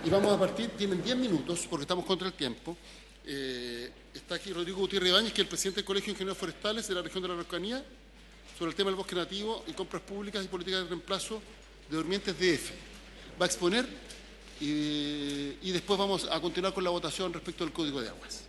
Y vamos a partir, tienen 10 minutos porque estamos contra el tiempo. Está aquí Rodrigo Gutiérrez Ibáñez, que es el presidente del Colegio de Ingenieros Forestales de la región de la Araucanía, sobre el tema del bosque nativo y compras públicas y políticas de reemplazo de durmientes DF. Va a exponer y después vamos a continuar con la votación respecto al Código de Aguas.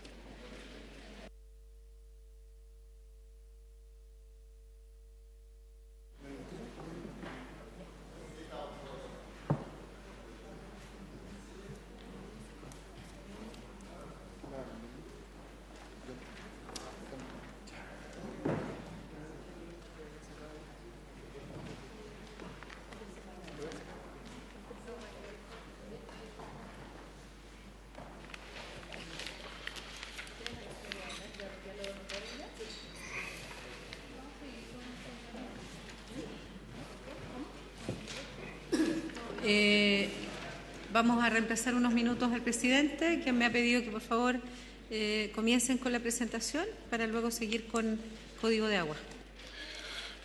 Vamos a reemplazar unos minutos al presidente, quien me ha pedido que por favor comiencen con la presentación para luego seguir con Código de Agua.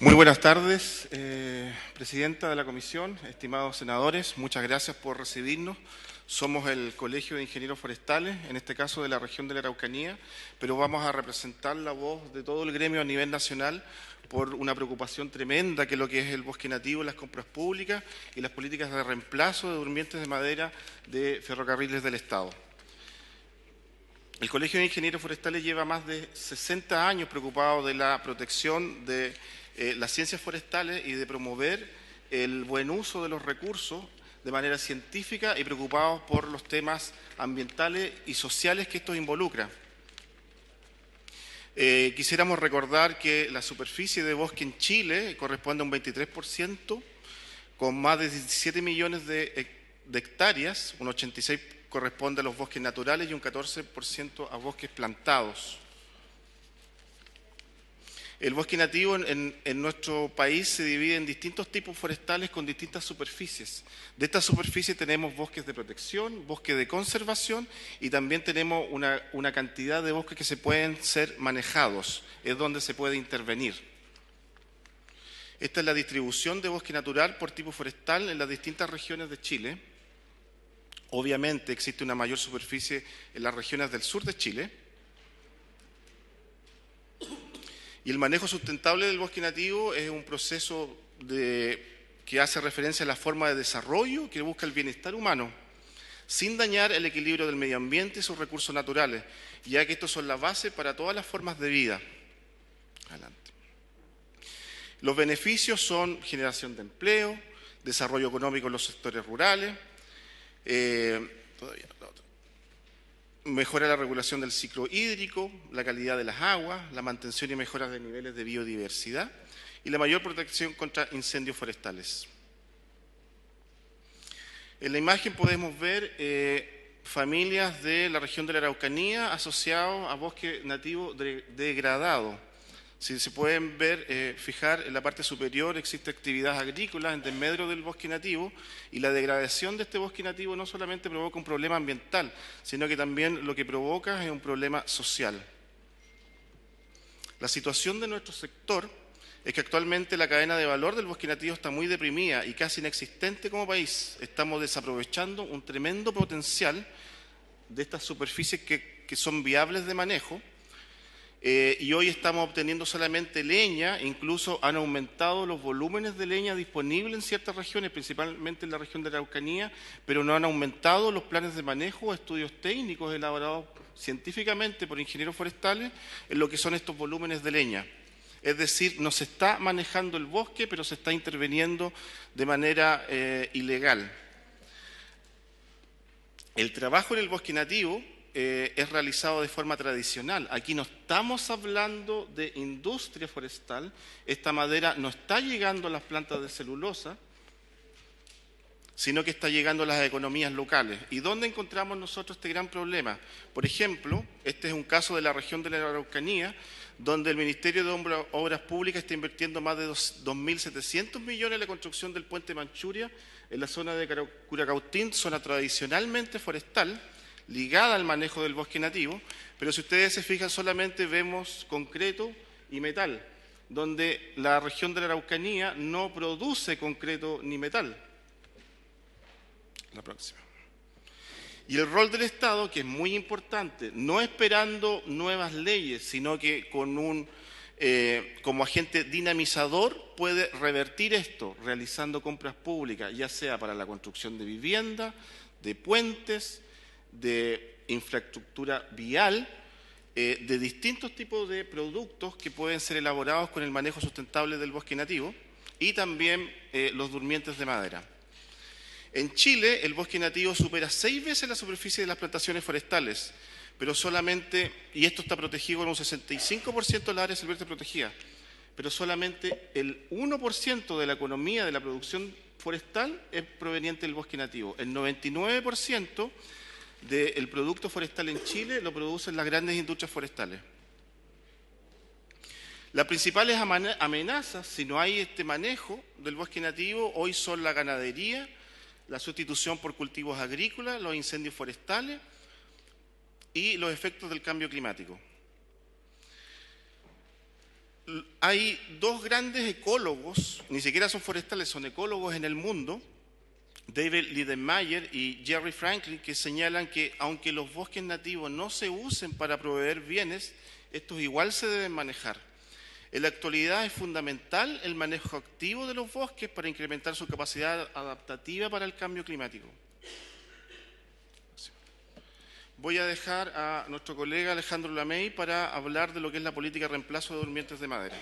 Muy buenas tardes, presidenta de la comisión, estimados senadores, muchas gracias por recibirnos. Somos el Colegio de Ingenieros Forestales, en este caso de la región de la Araucanía, pero vamos a representar la voz de todo el gremio a nivel nacional por una preocupación tremenda que es lo que es el bosque nativo, las compras públicas y las políticas de reemplazo de durmientes de madera de ferrocarriles del Estado. El Colegio de Ingenieros Forestales lleva más de 60 años preocupado de la protección de las ciencias forestales y de promover el buen uso de los recursos de manera científica y preocupados por los temas ambientales y sociales que estos involucran. Quisiéramos recordar que la superficie de bosque en Chile corresponde a un 23%, con más de 17 millones de hectáreas, un 86% corresponde a los bosques naturales y un 14% a bosques plantados. El bosque nativo en nuestro país se divide en distintos tipos forestales con distintas superficies. De estas superficies tenemos bosques de protección, bosques de conservación y también tenemos una cantidad de bosques que se pueden ser manejados, es donde se puede intervenir. Esta es la distribución de bosque natural por tipo forestal en las distintas regiones de Chile. Obviamente existe una mayor superficie en las regiones del sur de Chile. Y el manejo sustentable del bosque nativo es un proceso que hace referencia a la forma de desarrollo que busca el bienestar humano, sin dañar el equilibrio del medio ambiente y sus recursos naturales, ya que estos son la base para todas las formas de vida. Adelante. Los beneficios son generación de empleo, desarrollo económico en los sectores rurales, mejora la regulación del ciclo hídrico, la calidad de las aguas, la mantención y mejora de niveles de biodiversidad y la mayor protección contra incendios forestales. En la imagen podemos ver familias de la región de la Araucanía asociados a bosque nativo degradado. Si se pueden ver, fijar en la parte superior existe actividad agrícola en desmedro del bosque nativo y la degradación de este bosque nativo no solamente provoca un problema ambiental, sino que también lo que provoca es un problema social. La situación de nuestro sector es que actualmente la cadena de valor del bosque nativo está muy deprimida y casi inexistente como país. Estamos desaprovechando un tremendo potencial de estas superficies que son viables de manejo. Y hoy estamos obteniendo solamente leña, incluso han aumentado los volúmenes de leña disponibles en ciertas regiones, principalmente en la región de la Araucanía, pero no han aumentado los planes de manejo o estudios técnicos elaborados científicamente por ingenieros forestales en lo que son estos volúmenes de leña. Es decir, no se está manejando el bosque, pero se está interviniendo de manera ilegal. El trabajo en el bosque nativo es realizado de forma tradicional. Aquí no estamos hablando de industria forestal, esta madera no está llegando a las plantas de celulosa, sino que está llegando a las economías locales. ¿Y dónde encontramos nosotros este gran problema? Por ejemplo, este es un caso de la región de la Araucanía, donde el Ministerio de Obras Públicas está invirtiendo más de 2.700 millones en la construcción del puente Manchuria en la zona de Curacautín, zona tradicionalmente forestal, ligada al manejo del bosque nativo, pero si ustedes se fijan solamente vemos concreto y metal, donde la región de la Araucanía no produce concreto ni metal. La próxima. Y el rol del Estado, que es muy importante, no esperando nuevas leyes, sino que con como agente dinamizador puede revertir esto, realizando compras públicas, ya sea para la construcción de vivienda, de puentes, de infraestructura vial, de distintos tipos de productos que pueden ser elaborados con el manejo sustentable del bosque nativo y también los durmientes de madera. En Chile, el bosque nativo supera 6 veces la superficie de las plantaciones forestales, pero solamente, y esto está protegido con un 65% de las áreas silvestres protegidas, pero solamente el 1% de la economía de la producción forestal es proveniente del bosque nativo. El 99% del producto forestal en Chile lo producen las grandes industrias forestales. Las principales amenazas, si no hay este manejo del bosque nativo, hoy son la ganadería, la sustitución por cultivos agrícolas, los incendios forestales y los efectos del cambio climático. Hay dos grandes ecólogos, ni siquiera son forestales, son ecólogos en el mundo, David Lindenmayer y Jerry Franklin, que señalan que aunque los bosques nativos no se usen para proveer bienes, estos igual se deben manejar. En la actualidad es fundamental el manejo activo de los bosques para incrementar su capacidad adaptativa para el cambio climático. Voy a dejar a nuestro colega Alejandro Lamey para hablar de lo que es la política de reemplazo de durmientes de madera.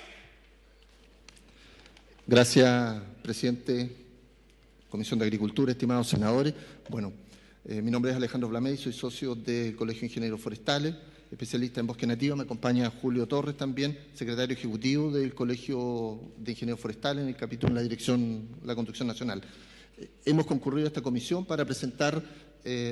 Gracias, presidente. Comisión de Agricultura, estimados senadores. Bueno, mi nombre es Alejandro Lamey, soy socio del Colegio de Ingenieros Forestales, especialista en bosque nativo. Me acompaña Julio Torres también, secretario ejecutivo del Colegio de Ingenieros Forestales en el capítulo de la Dirección de la Construcción Nacional. Hemos concurrido a esta comisión para presentar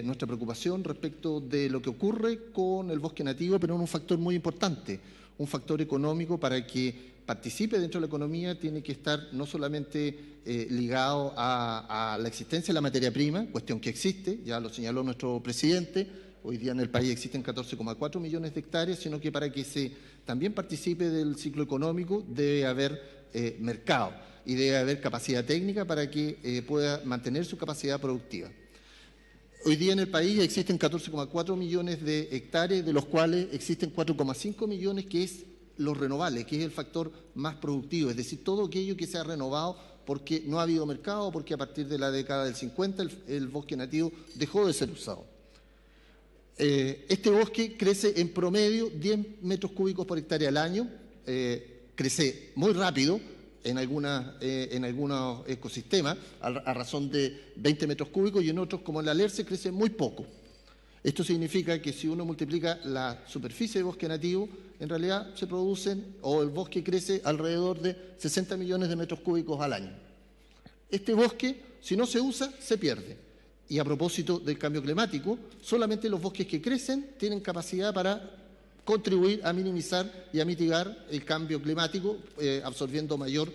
nuestra preocupación respecto de lo que ocurre con el bosque nativo, pero en un factor muy importante, un factor económico. Para que participe dentro de la economía tiene que estar no solamente ligado a la existencia de la materia prima, cuestión que existe, ya lo señaló nuestro presidente. Hoy día en el país existen 14,4 millones de hectáreas, sino que para que también participe del ciclo económico debe haber mercado y debe haber capacidad técnica para que pueda mantener su capacidad productiva. Hoy día en el país existen 14,4 millones de hectáreas, de los cuales existen 4,5 millones que es los renovables, que es el factor más productivo, es decir, todo aquello que se ha renovado porque no ha habido mercado, porque a partir de la década del 50 el bosque nativo dejó de ser usado. Este bosque crece en promedio 10 metros cúbicos por hectárea al año, crece muy rápido en algunos ecosistemas, a razón de 20 metros cúbicos, y en otros, como el alerce, crece muy poco. Esto significa que si uno multiplica la superficie de bosque nativo, en realidad se producen, o el bosque crece alrededor de 60 millones de metros cúbicos al año. Este bosque, si no se usa, se pierde. Y a propósito del cambio climático, solamente los bosques que crecen tienen capacidad para contribuir a minimizar y a mitigar el cambio climático, absorbiendo mayor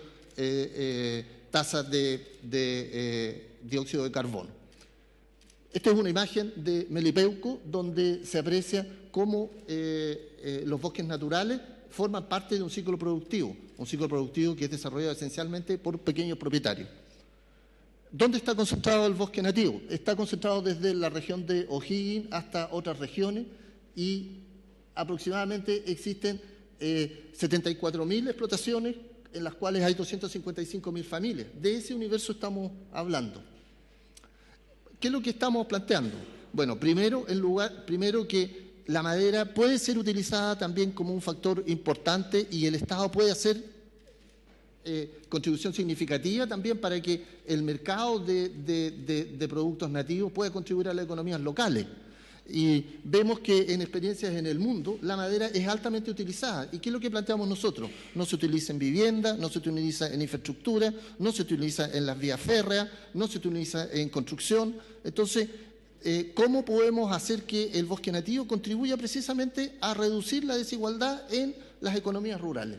tasa de dióxido de carbono. Esta es una imagen de Melipeuco, donde se aprecia cómo los bosques naturales forman parte de un ciclo productivo que es desarrollado esencialmente por pequeños propietarios. ¿Dónde está concentrado el bosque nativo? Está concentrado desde la región de O'Higgins hasta otras regiones, y aproximadamente existen 74.000 explotaciones en las cuales hay 255.000 familias. De ese universo estamos hablando. ¿Qué es lo que estamos planteando? Bueno, primero que la madera puede ser utilizada también como un factor importante, y el Estado puede hacer contribución significativa también para que el mercado de productos nativos pueda contribuir a las economías locales. Y vemos que en experiencias en el mundo la madera es altamente utilizada. ¿Y qué es lo que planteamos nosotros? No se utiliza en vivienda, no se utiliza en infraestructura, no se utiliza en las vías férreas, no se utiliza en construcción. Entonces, ¿cómo podemos hacer que el bosque nativo contribuya precisamente a reducir la desigualdad en las economías rurales?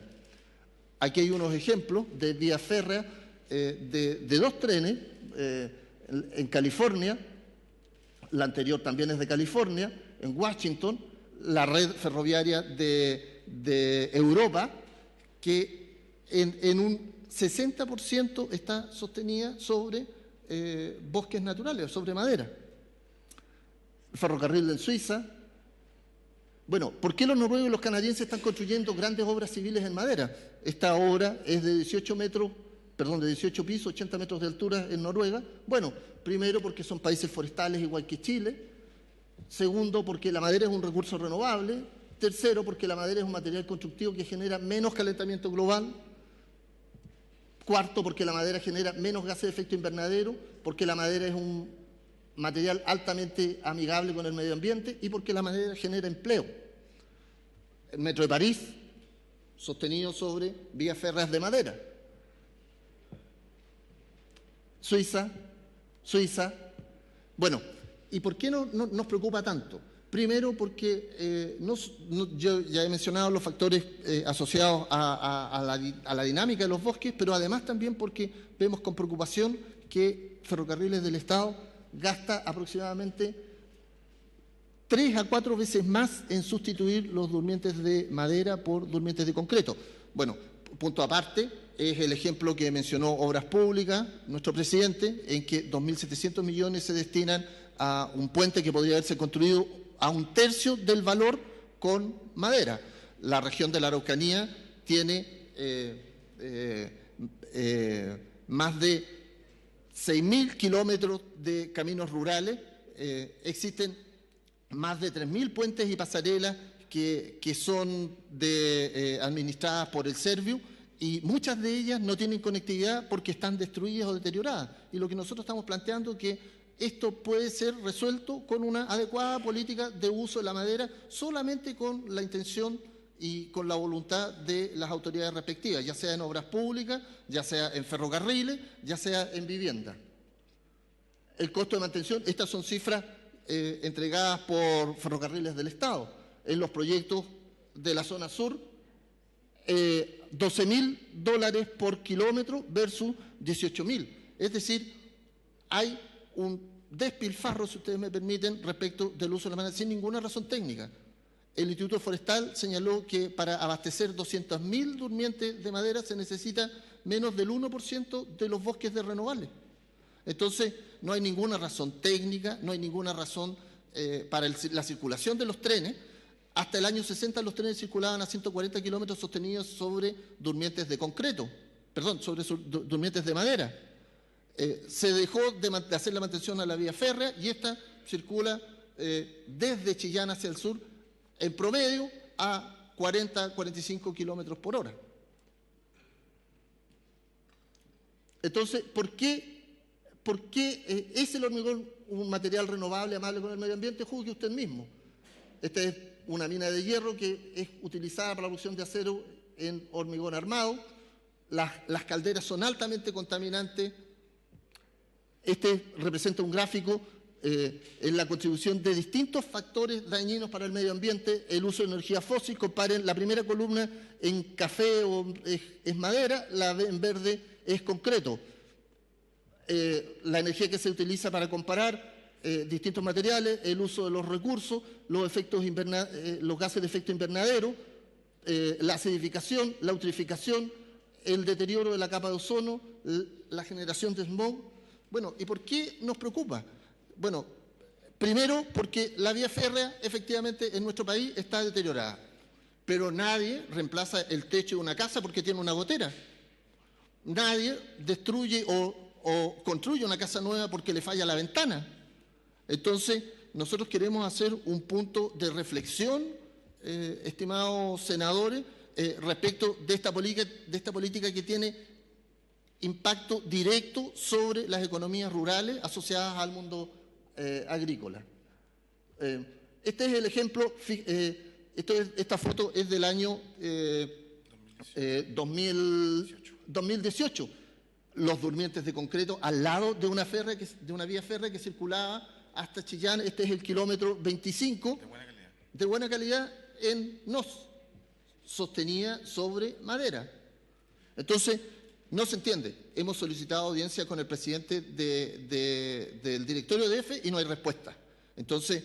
Aquí hay unos ejemplos de vías férreas de 2 trenes en California. La anterior también es de California, en Washington, la red ferroviaria de Europa, que en un 60% está sostenida sobre bosques naturales, sobre madera. el ferrocarril en Suiza. Bueno, ¿por qué los noruegos y los canadienses están construyendo grandes obras civiles en madera? Esta obra es de 18 pisos, 80 metros de altura en Noruega. Bueno, primero porque son países forestales igual que Chile. Segundo, porque la madera es un recurso renovable. Tercero, porque la madera es un material constructivo que genera menos calentamiento global. Cuarto, porque la madera genera menos gases de efecto invernadero, porque la madera es un material altamente amigable con el medio ambiente y porque la madera genera empleo. El Metro de París, sostenido sobre vías férreas de madera. Suiza. Bueno, ¿y por qué no nos preocupa tanto? Primero porque yo ya he mencionado los factores asociados a la dinámica de los bosques, pero además también porque vemos con preocupación que Ferrocarriles del Estado gasta aproximadamente 3 a 4 veces más en sustituir los durmientes de madera por durmientes de concreto. Bueno, punto aparte, es el ejemplo que mencionó Obras Públicas, nuestro presidente, en que 2.700 millones se destinan a un puente que podría haberse construido a 1/3 del valor con madera. La región de la Araucanía tiene más de 6.000 kilómetros de caminos rurales, existen más de 3.000 puentes y pasarelas que son administradas por el Serviu, y muchas de ellas no tienen conectividad porque están destruidas o deterioradas. Y lo que nosotros estamos planteando es que esto puede ser resuelto con una adecuada política de uso de la madera, solamente con la intención y con la voluntad de las autoridades respectivas, ya sea en obras públicas, ya sea en ferrocarriles, ya sea en vivienda. El costo de mantención, estas son cifras entregadas por Ferrocarriles del Estado. En los proyectos de la zona sur, $12.000 por kilómetro versus 18.000. Es decir, hay un despilfarro, si ustedes me permiten, respecto del uso de la madera, sin ninguna razón técnica. El Instituto Forestal señaló que para abastecer 200.000 durmientes de madera se necesita menos del 1% de los bosques de renovables. Entonces, no hay ninguna razón técnica, no hay ninguna razón para la circulación de los trenes. Hasta el año 60 los trenes circulaban a 140 kilómetros sostenidos sobre durmientes de concreto, sobre durmientes de madera. Se dejó de hacer la mantención a la vía férrea y esta circula desde Chillán hacia el sur en promedio a 40-45 kilómetros por hora. Entonces, ¿por qué es el hormigón un material renovable, amable con el medio ambiente? Juzgue usted mismo. Esta es una mina de hierro que es utilizada para la producción de acero en hormigón armado. Las calderas son altamente contaminantes. Este representa un gráfico en la contribución de distintos factores dañinos para el medio ambiente, el uso de energía fósil. Comparen, la primera columna en café es madera, la en verde es concreto. La energía que se utiliza para comparar distintos materiales, el uso de los recursos, los gases de efecto invernadero, la acidificación, la eutrificación, el deterioro de la capa de ozono, la generación de smog. Bueno, ¿y por qué nos preocupa? Bueno, primero porque la vía férrea efectivamente en nuestro país está deteriorada, pero nadie reemplaza el techo de una casa porque tiene una gotera. Nadie destruye o construye una casa nueva porque le falla la ventana. Entonces, nosotros queremos hacer un punto de reflexión, estimados senadores, respecto de esta política que tiene impacto directo sobre las economías rurales asociadas al mundo agrícola. Este es el ejemplo, esta foto es del año 2018. Los durmientes de concreto al lado de una vía férrea que circulaba hasta Chillán. Este es el kilómetro 25, de buena calidad en NOS, sostenida sobre madera. Entonces, no se entiende. Hemos solicitado audiencia con el presidente del directorio de EFE y no hay respuesta. Entonces,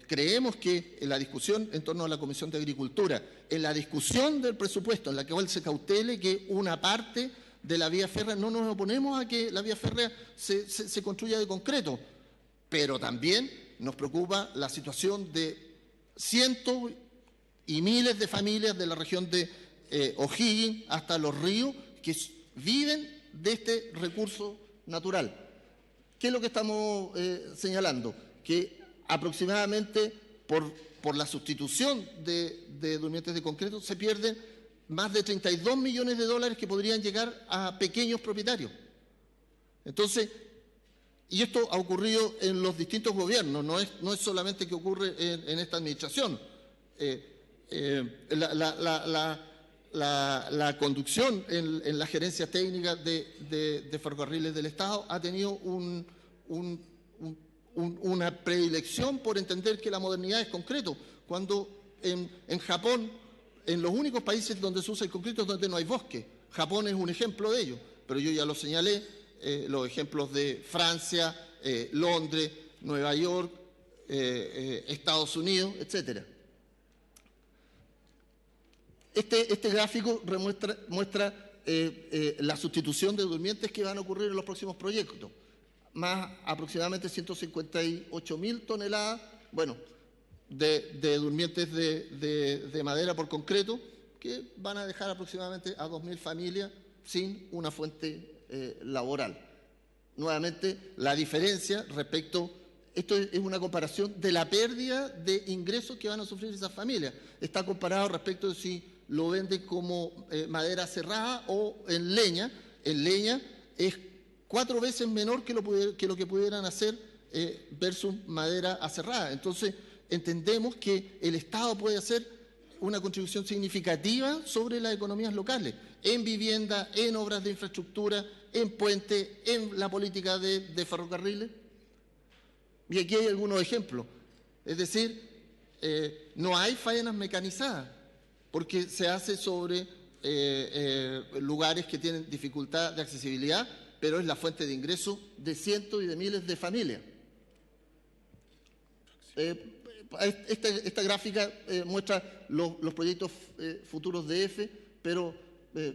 creemos que en la discusión en torno a la Comisión de Agricultura, en la discusión del presupuesto, en la cual se cautele que una parte de la vía férrea, no nos oponemos a que la vía férrea se construya de concreto, pero también nos preocupa la situación de cientos y miles de familias de la región de O'Higgins hasta Los Ríos que viven de este recurso natural. ¿Qué es lo que estamos señalando? Que aproximadamente por la sustitución de durmientes de concreto se pierden más de 32 millones de dólares que podrían llegar a pequeños propietarios. Entonces, y esto ha ocurrido en los distintos gobiernos, no es solamente que ocurre en esta administración. La conducción en la gerencia técnica de ferrocarriles del Estado ha tenido una predilección por entender que la modernidad es concreto, cuando en Japón, en los únicos países donde se usa el concreto es donde no hay bosque. Japón es un ejemplo de ello, pero yo ya lo señalé, los ejemplos de Francia, Londres, Nueva York, Estados Unidos, etcétera. Este gráfico muestra la sustitución de durmientes que van a ocurrir en los próximos proyectos, más aproximadamente 158.000 toneladas, bueno, de durmientes de madera por concreto, que van a dejar aproximadamente a 2.000 familias sin una fuente laboral. Nuevamente, la diferencia respecto, esto es una comparación de la pérdida de ingresos que van a sufrir esas familias. Está comparado respecto de si lo venden como madera cerrada o en leña. En leña es 4 veces menor que lo que pudieran hacer versus madera aserrada. Entonces, entendemos que el Estado puede hacer una contribución significativa sobre las economías locales, en vivienda, en obras de infraestructura, en puentes, en la política de ferrocarriles. Y aquí hay algunos ejemplos. Es decir, no hay faenas mecanizadas, porque se hace sobre lugares que tienen dificultad de accesibilidad, pero es la fuente de ingreso de cientos y de miles de familias. Esta gráfica muestra los proyectos futuros de EFE, pero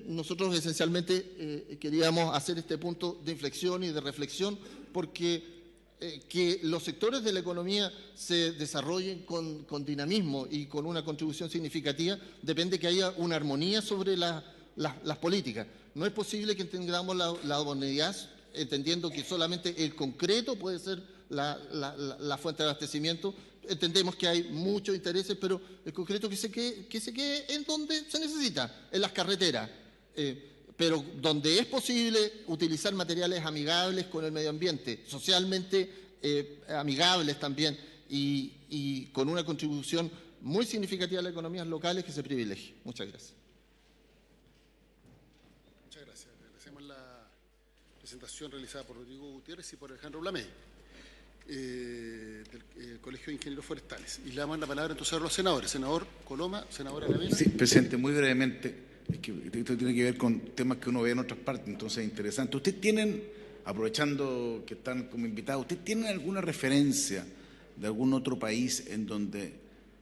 nosotros esencialmente queríamos hacer este punto de inflexión y de reflexión, porque que los sectores de la economía se desarrollen con dinamismo y con una contribución significativa depende que haya una armonía sobre las políticas. No es posible que tengamos la modernidad entendiendo que solamente el concreto puede ser la fuente de abastecimiento. Entendemos que hay muchos intereses, pero el concreto que se quede en donde se necesita, en las carreteras. Pero donde es posible utilizar materiales amigables con el medio ambiente, socialmente amigables también, y con una contribución muy significativa a las economías locales que se privilegie. Muchas gracias. Muchas gracias. Agradecemos la presentación realizada por Rodrigo Gutiérrez y por Alejandro Blamey, del Colegio de Ingenieros Forestales. Y le damos la palabra entonces a los senadores. Senador Coloma, senadora Aravena. Sí, presidente, muy brevemente. Es que esto tiene que ver con temas que uno ve en otras partes, entonces es interesante. ¿Ustedes tienen, aprovechando que están como invitados, ¿ustedes tienen alguna referencia de algún otro país en donde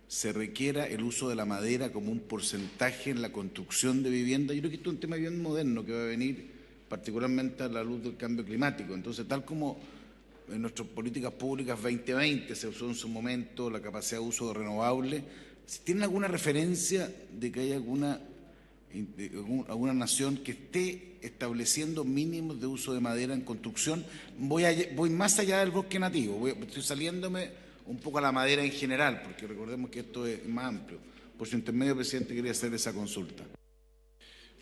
se requiera el uso de la madera como un porcentaje en la construcción de vivienda? Yo creo que esto es un tema bien moderno que va a venir particularmente a la luz del cambio climático. Entonces, tal como en nuestras políticas públicas 2020 se usó en su momento la capacidad de uso de renovables, ¿tienen alguna referencia de que hay alguna nación que esté estableciendo mínimos de uso de madera en construcción? Voy más allá del bosque nativo, estoy saliéndome un poco a la madera en general, porque recordemos que esto es más amplio. Por su intermedio, presidente, quería hacer esa consulta.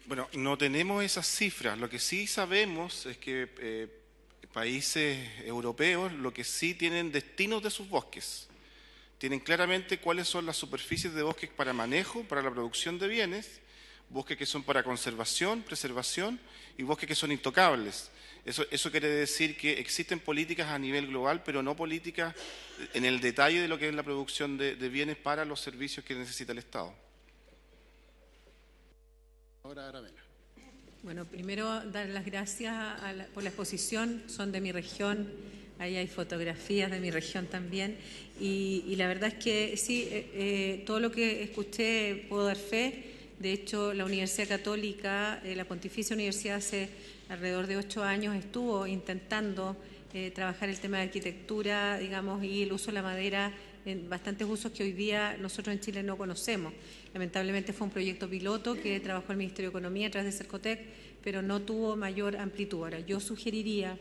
Bueno, no tenemos esas cifras. Lo que sí sabemos es que países europeos lo que sí tienen destinos de sus bosques. Tienen claramente cuáles son las superficies de bosques para manejo, para la producción de bienes, bosques que son para conservación, preservación y bosques que son intocables. Eso quiere decir que existen políticas a nivel global, pero no políticas en el detalle de lo que es la producción de bienes para los servicios que necesita el Estado. Ahora Aravena. Bueno, primero dar las gracias por la exposición, son de mi región, ahí hay fotografías de mi región también, y la verdad es que sí, todo lo que escuché puedo dar fe. De hecho, la Universidad Católica, la Pontificia Universidad, hace alrededor de 8 años estuvo intentando trabajar el tema de arquitectura, digamos, y el uso de la madera en bastantes usos que hoy día nosotros en Chile no conocemos. Lamentablemente fue un proyecto piloto que trabajó el Ministerio de Economía a través de Cercotec, pero no tuvo mayor amplitud. Ahora, yo sugeriría,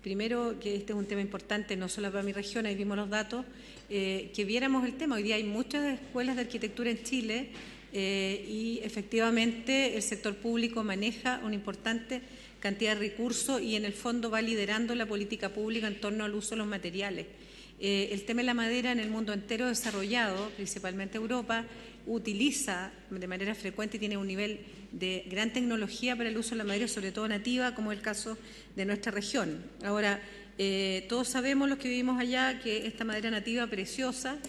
primero, que este es un tema importante, no solo para mi región, ahí vimos los datos, que viéramos el tema. Hoy día hay muchas escuelas de arquitectura en Chile y efectivamente el sector público maneja una importante cantidad de recursos y en el fondo va liderando la política pública en torno al uso de los materiales. El tema de la madera en el mundo entero desarrollado, principalmente Europa, utiliza de manera frecuente y tiene un nivel de gran tecnología para el uso de la madera, sobre todo nativa, como es el caso de nuestra región. Ahora, todos sabemos, los que vivimos allá, que esta madera nativa preciosa,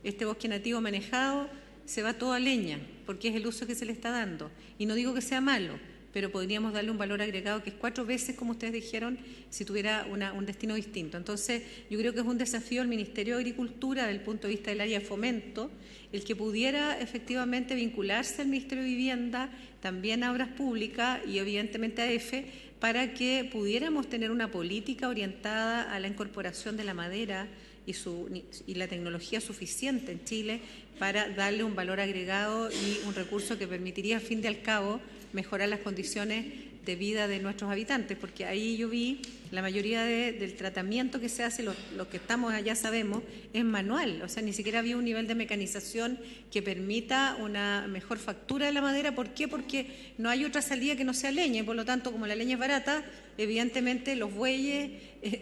este bosque nativo manejado, se va todo a leña, porque es el uso que se le está dando. Y no digo que sea malo, pero podríamos darle un valor agregado que es 4 veces, como ustedes dijeron, si tuviera un destino distinto. Entonces, yo creo que es un desafío al Ministerio de Agricultura, desde el punto de vista del área de fomento, el que pudiera efectivamente vincularse al Ministerio de Vivienda, también a Obras Públicas y evidentemente a EFE, para que pudiéramos tener una política orientada a la incorporación de la madera y la tecnología suficiente en Chile para darle un valor agregado y un recurso que permitiría, al fin y al cabo, mejorar las condiciones de vida de nuestros habitantes, porque ahí yo vi la mayoría del tratamiento que se hace, los que estamos allá sabemos, es manual, o sea, ni siquiera había un nivel de mecanización que permita una mejor factura de la madera. ¿Por qué? Porque no hay otra salida que no sea leña, y por lo tanto, como la leña es barata, evidentemente los bueyes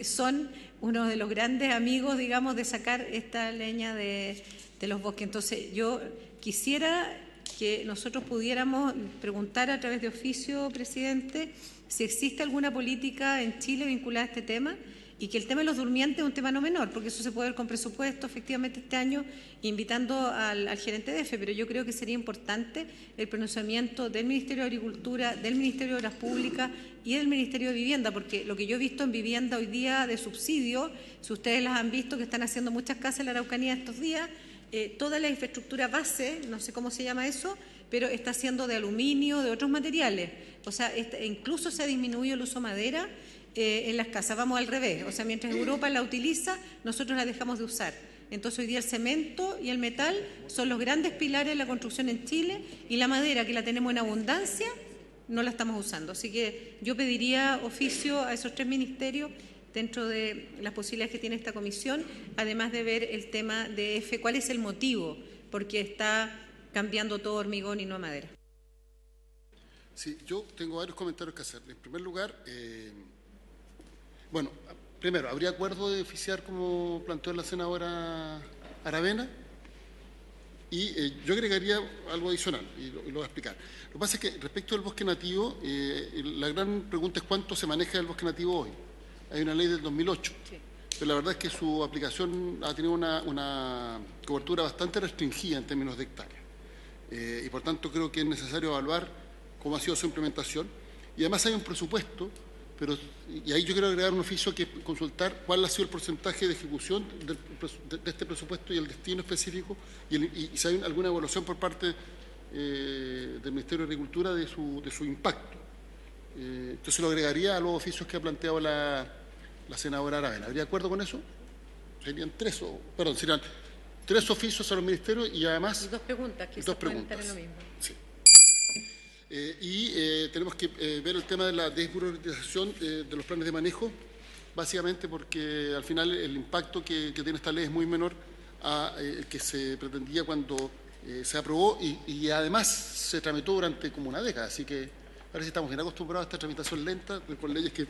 son uno de los grandes amigos, digamos, de sacar esta leña de los bosques. Entonces, yo quisiera que nosotros pudiéramos preguntar a través de oficio, presidente, si existe alguna política en Chile vinculada a este tema, y que el tema de los durmientes es un tema no menor, porque eso se puede ver con presupuesto efectivamente este año, invitando al gerente de EFE, pero yo creo que sería importante el pronunciamiento del Ministerio de Agricultura, del Ministerio de Obras Públicas y del Ministerio de Vivienda, porque lo que yo he visto en vivienda hoy día de subsidio, si ustedes las han visto, que están haciendo muchas casas en la Araucanía estos días, toda la infraestructura base, no sé cómo se llama eso, pero está siendo de aluminio, de otros materiales. O sea, incluso se ha disminuido el uso de madera en las casas. Vamos al revés. O sea, mientras Europa la utiliza, nosotros la dejamos de usar. Entonces, hoy día el cemento y el metal son los grandes pilares de la construcción en Chile, y la madera, que la tenemos en abundancia, no la estamos usando. Así que yo pediría oficio a esos 3 ministerios dentro de las posibilidades que tiene esta comisión, además de ver el tema de EFE, cuál es el motivo, porque está cambiando todo hormigón y no madera. Sí, yo tengo varios comentarios que hacer. En primer lugar, bueno, primero, ¿habría acuerdo de oficiar como planteó la senadora Aravena? Y yo agregaría algo adicional, y lo voy a explicar. Lo que pasa es que respecto al bosque nativo, la gran pregunta es cuánto se maneja el bosque nativo hoy. Hay una ley del 2008, sí, pero la verdad es que su aplicación ha tenido una cobertura bastante restringida en términos de hectáreas. Y por tanto creo que es necesario evaluar cómo ha sido su implementación. Y además hay un presupuesto, y ahí yo quiero agregar un oficio que consultar cuál ha sido el porcentaje de ejecución de este presupuesto y el destino específico, y si hay alguna evaluación por parte del Ministerio de Agricultura de su impacto. Entonces lo agregaría a los oficios que ha planteado la senadora Aravena. ¿Habría acuerdo con eso? Serían 3 oficios a los ministerios y además... Y 2 preguntas, que dos preguntas. Estar en lo mismo. Sí. Tenemos que ver el tema de la desburocratización de los planes de manejo, básicamente porque al final el impacto que tiene esta ley es muy menor a el que se pretendía cuando se aprobó y además se tramitó durante como una década, así que parece que estamos bien acostumbrados a esta tramitación lenta con leyes que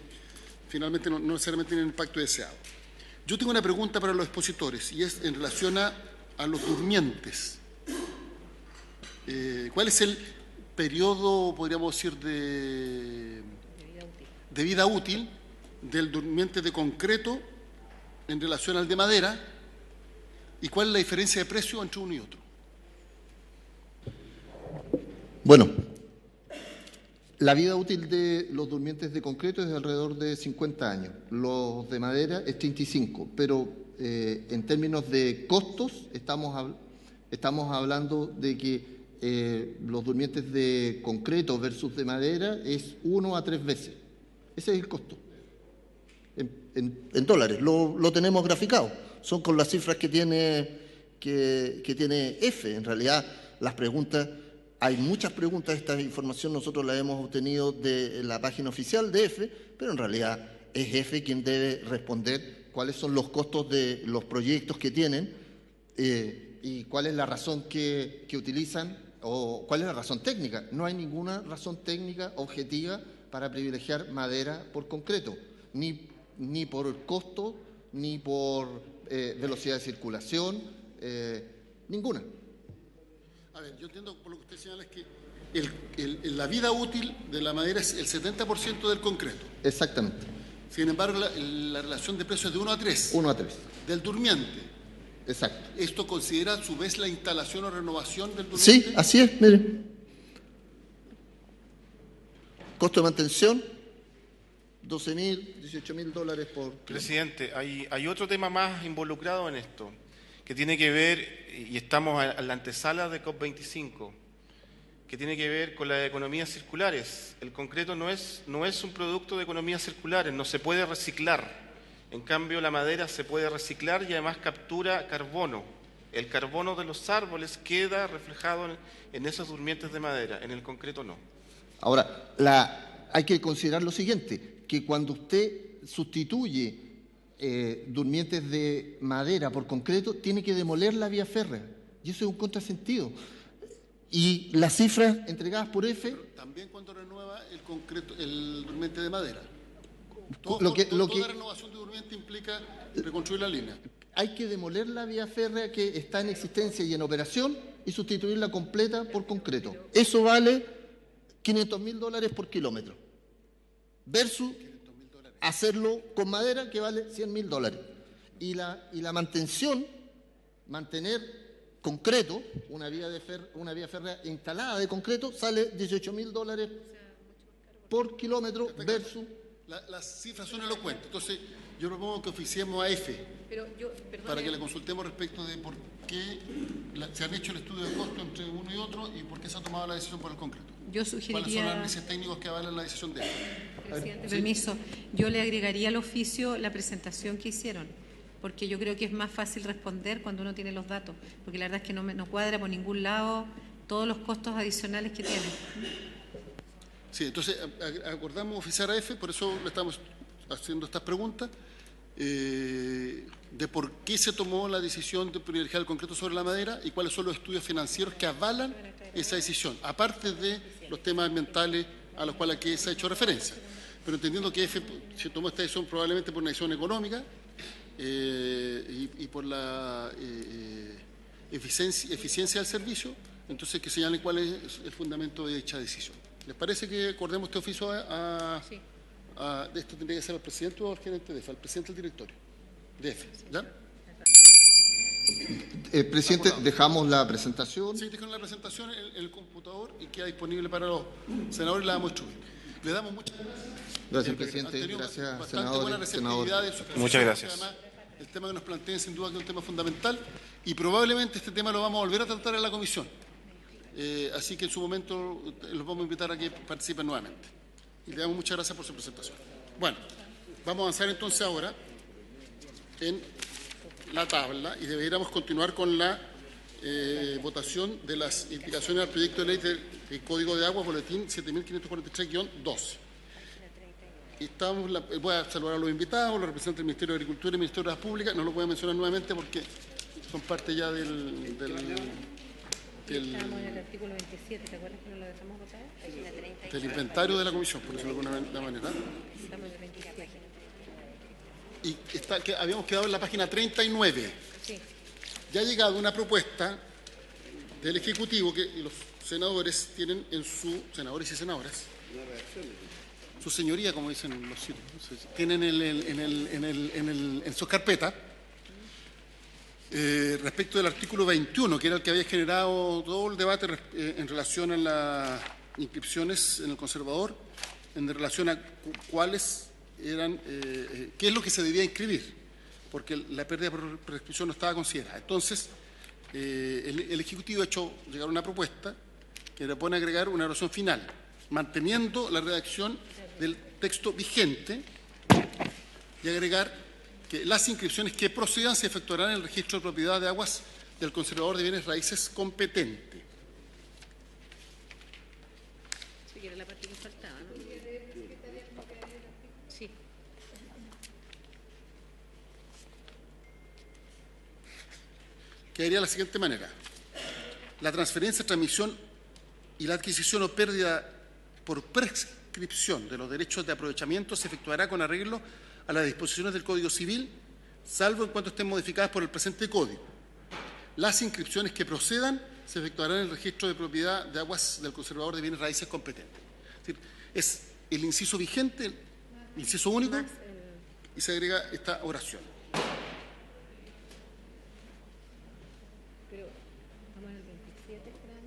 finalmente no necesariamente tienen el impacto deseado. Yo tengo una pregunta para los expositores y es en relación a los durmientes. ¿Cuál es el periodo, podríamos decir, de vida útil del durmiente de concreto en relación al de madera, y cuál es la diferencia de precio entre uno y otro? Bueno, la vida útil de los durmientes de concreto es de alrededor de 50 años, los de madera es 35, pero en términos de costos estamos hablando de que los durmientes de concreto versus de madera es 1 a 3 veces. Ese es el costo. en dólares. Lo tenemos graficado. Son con las cifras que tiene EFE. En realidad, las preguntas, hay muchas preguntas. Esta información nosotros la hemos obtenido de la página oficial de EFE, pero en realidad es EFE quien debe responder cuáles son los costos de los proyectos que tienen y cuál es la razón que utilizan o cuál es la razón técnica. No hay ninguna razón técnica objetiva para privilegiar madera por concreto, ni por costo, ni por velocidad de circulación, ninguna. A ver, yo entiendo por lo que usted señala es que la vida útil de la madera es el 70% del concreto. Exactamente. Sin embargo, la relación de precios es de 1 a 3. 1 a 3. Del durmiente. Exacto. ¿Esto considera a su vez la instalación o renovación del durmiente? Sí, así es, mire. Costo de mantención, $12.000, $18.000 por... Presidente, hay otro tema más involucrado en esto, que tiene que ver, y estamos a la antesala de COP25, que tiene que ver con las economías circulares. El concreto no es un producto de economías circulares, no se puede reciclar. En cambio, la madera se puede reciclar y además captura carbono. El carbono de los árboles queda reflejado en esos durmientes de madera, en el concreto no. Ahora, hay que considerar lo siguiente, que cuando usted sustituye durmientes de madera por concreto, tiene que demoler la vía férrea. Y eso es un contrasentido. Y las cifras entregadas por EFE... Pero también cuando renueva el durmiente de madera. Toda renovación de durmiente implica reconstruir la línea. Hay que demoler la vía férrea que está en existencia y en operación y sustituirla completa por concreto. Eso vale $500.000 por kilómetro. Versus hacerlo con madera que vale $100.000. Y la mantención, mantener concreto, una vía férrea instalada de concreto, sale $18.000 por kilómetro versus... Las cifras son elocuentes. Entonces, yo propongo que oficiemos a EFE para que le consultemos respecto de por qué se han hecho el estudio de costo entre uno y otro y por qué se ha tomado la decisión por el concreto. Yo sugeriría... ¿Cuáles son los análisis técnicos que avalan la decisión de EFE? Presidente, permiso. Yo le agregaría al oficio la presentación que hicieron, porque yo creo que es más fácil responder cuando uno tiene los datos, porque la verdad es que no cuadra por ningún lado todos los costos adicionales que tiene. Sí, entonces acordamos oficiar a EFE, por eso le estamos haciendo estas preguntas, de por qué se tomó la decisión de privilegiar el concreto sobre la madera y cuáles son los estudios financieros que avalan esa decisión, aparte de los temas ambientales a los cuales aquí se ha hecho referencia. Pero entendiendo que EFE se tomó esta decisión probablemente por una decisión económica y por la eficiencia del servicio, entonces que señalen cuál es el fundamento de dicha decisión. ¿Les parece que acordemos este oficio Sí. Esto tendría que ser al presidente o al gerente de EFE, al presidente del directorio de EFE, ¿ya? presidente, dejamos la presentación. Sí, dejan la presentación en el computador y queda disponible para los senadores y la damos distribuir. Le damos muchas gracias. Gracias, presidente. Gracias, bastante buena receptividad de su exposición. Muchas gracias. Además, el tema que nos plantean sin duda que es un tema fundamental y probablemente este tema lo vamos a volver a tratar en la comisión. Así que en su momento los vamos a invitar a que participen nuevamente. Y le damos muchas gracias por su presentación. Bueno, vamos a avanzar entonces ahora en la tabla y deberíamos continuar con la votación de las indicaciones al proyecto de ley del Código de Agua, boletín 7543-12. Voy a saludar a los invitados, los representantes del Ministerio de Agricultura y del Ministerio de Obras Públicas. No lo voy a mencionar nuevamente porque son parte ya del Estamos en el artículo 27, ¿te acuerdas que no lo dejamos votar? del inventario de la comisión, por decirlo de alguna manera. Estamos en el 27. Y habíamos quedado en la página 39. Sí. Ya ha llegado una propuesta del Ejecutivo que los senadores tienen en senadores y senadoras, su señoría, como dicen los sitios, tienen en sus carpetas, respecto del artículo 21, que era el que había generado todo el debate en relación a las inscripciones en el conservador, en relación a cuáles eran, qué es lo que se debía inscribir, porque la pérdida por prescripción no estaba considerada. Entonces, el Ejecutivo ha hecho llegar una propuesta que le pone a agregar una oración final, manteniendo la redacción del texto vigente y agregar que las inscripciones que procedan se efectuarán en el registro de propiedad de aguas del conservador de bienes raíces competente. Sí, que era la parte que faltaba, ¿no? Sí. Quedaría de la siguiente manera. La transferencia, transmisión y la adquisición o pérdida por prescripción de los derechos de aprovechamiento se efectuará con arreglo a las disposiciones del Código Civil, salvo en cuanto estén modificadas por el presente Código. Las inscripciones que procedan se efectuarán en el registro de propiedad de aguas del conservador de bienes raíces competente. Es decir, es el inciso vigente, el inciso único, y se agrega esta oración. Pero vamos en el 27, Fran.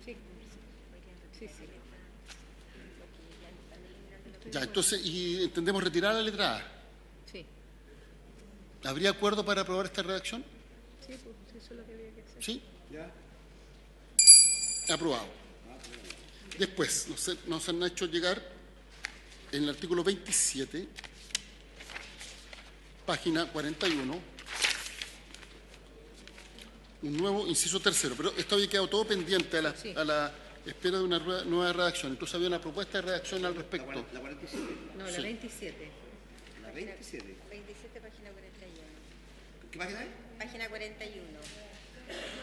Sí. Sí, sí. Ya, entonces, y entendemos retirar la letra A. Sí. ¿Habría acuerdo para aprobar esta redacción? Sí, pues eso es lo que había que hacer. ¿Sí? Aprobado. Después, nos han hecho llegar en el artículo 27, página 41, un nuevo inciso tercero. Pero esto había quedado todo pendiente a la espera de una nueva redacción. Entonces había una propuesta de redacción al respecto. ¿La 47? No, la 27. ¿La 27? 27, página 41. ¿Qué página es? Página 41.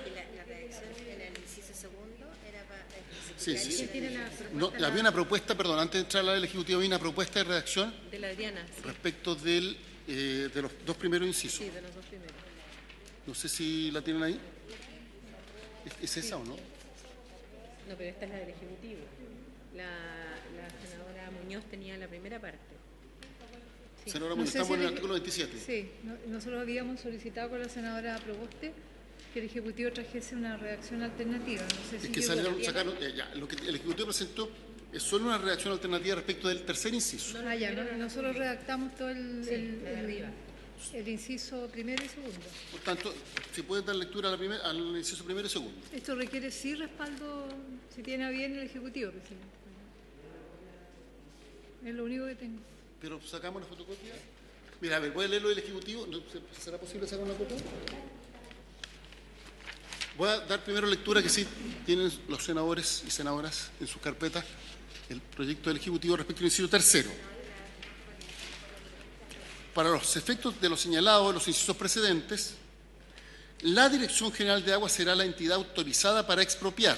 Y la redacción en el inciso segundo era para Sí, sí, sí. ¿Quién tiene la No, propuesta? había una propuesta, perdón, antes de entrar a la del Ejecutivo, había una propuesta de redacción De la Adriana, sí. respecto de los dos primeros incisos. Sí, de los dos primeros. No sé si la tienen ahí. ¿Es esa o no? No, pero esta es la del Ejecutivo. La senadora Muñoz tenía la primera parte. Sí. Senadora No Muñoz, sé estamos si en el le- artículo 27. Sí, nosotros habíamos solicitado con la senadora Proboste que el Ejecutivo trajese una redacción alternativa. No sé si Es que llegó. sacaron, lo que el Ejecutivo presentó es solo una redacción alternativa respecto del tercer inciso. Ya, nosotros redactamos todo la de arriba. el inciso primero y segundo. Por tanto, si puede dar lectura al inciso primero y segundo. Esto requiere sí respaldo, si tiene a bien el Ejecutivo, presidente. Es lo único que tengo. Pero sacamos la fotocopia. Mira, a ver, voy a leerlo del Ejecutivo. ¿Será posible sacar una foto? Voy a dar primero lectura que sí tienen los senadores y senadoras en sus carpetas el proyecto del Ejecutivo respecto al inciso tercero. Para los efectos de lo señalado en los incisos precedentes, la Dirección General de Aguas será la entidad autorizada para expropiar,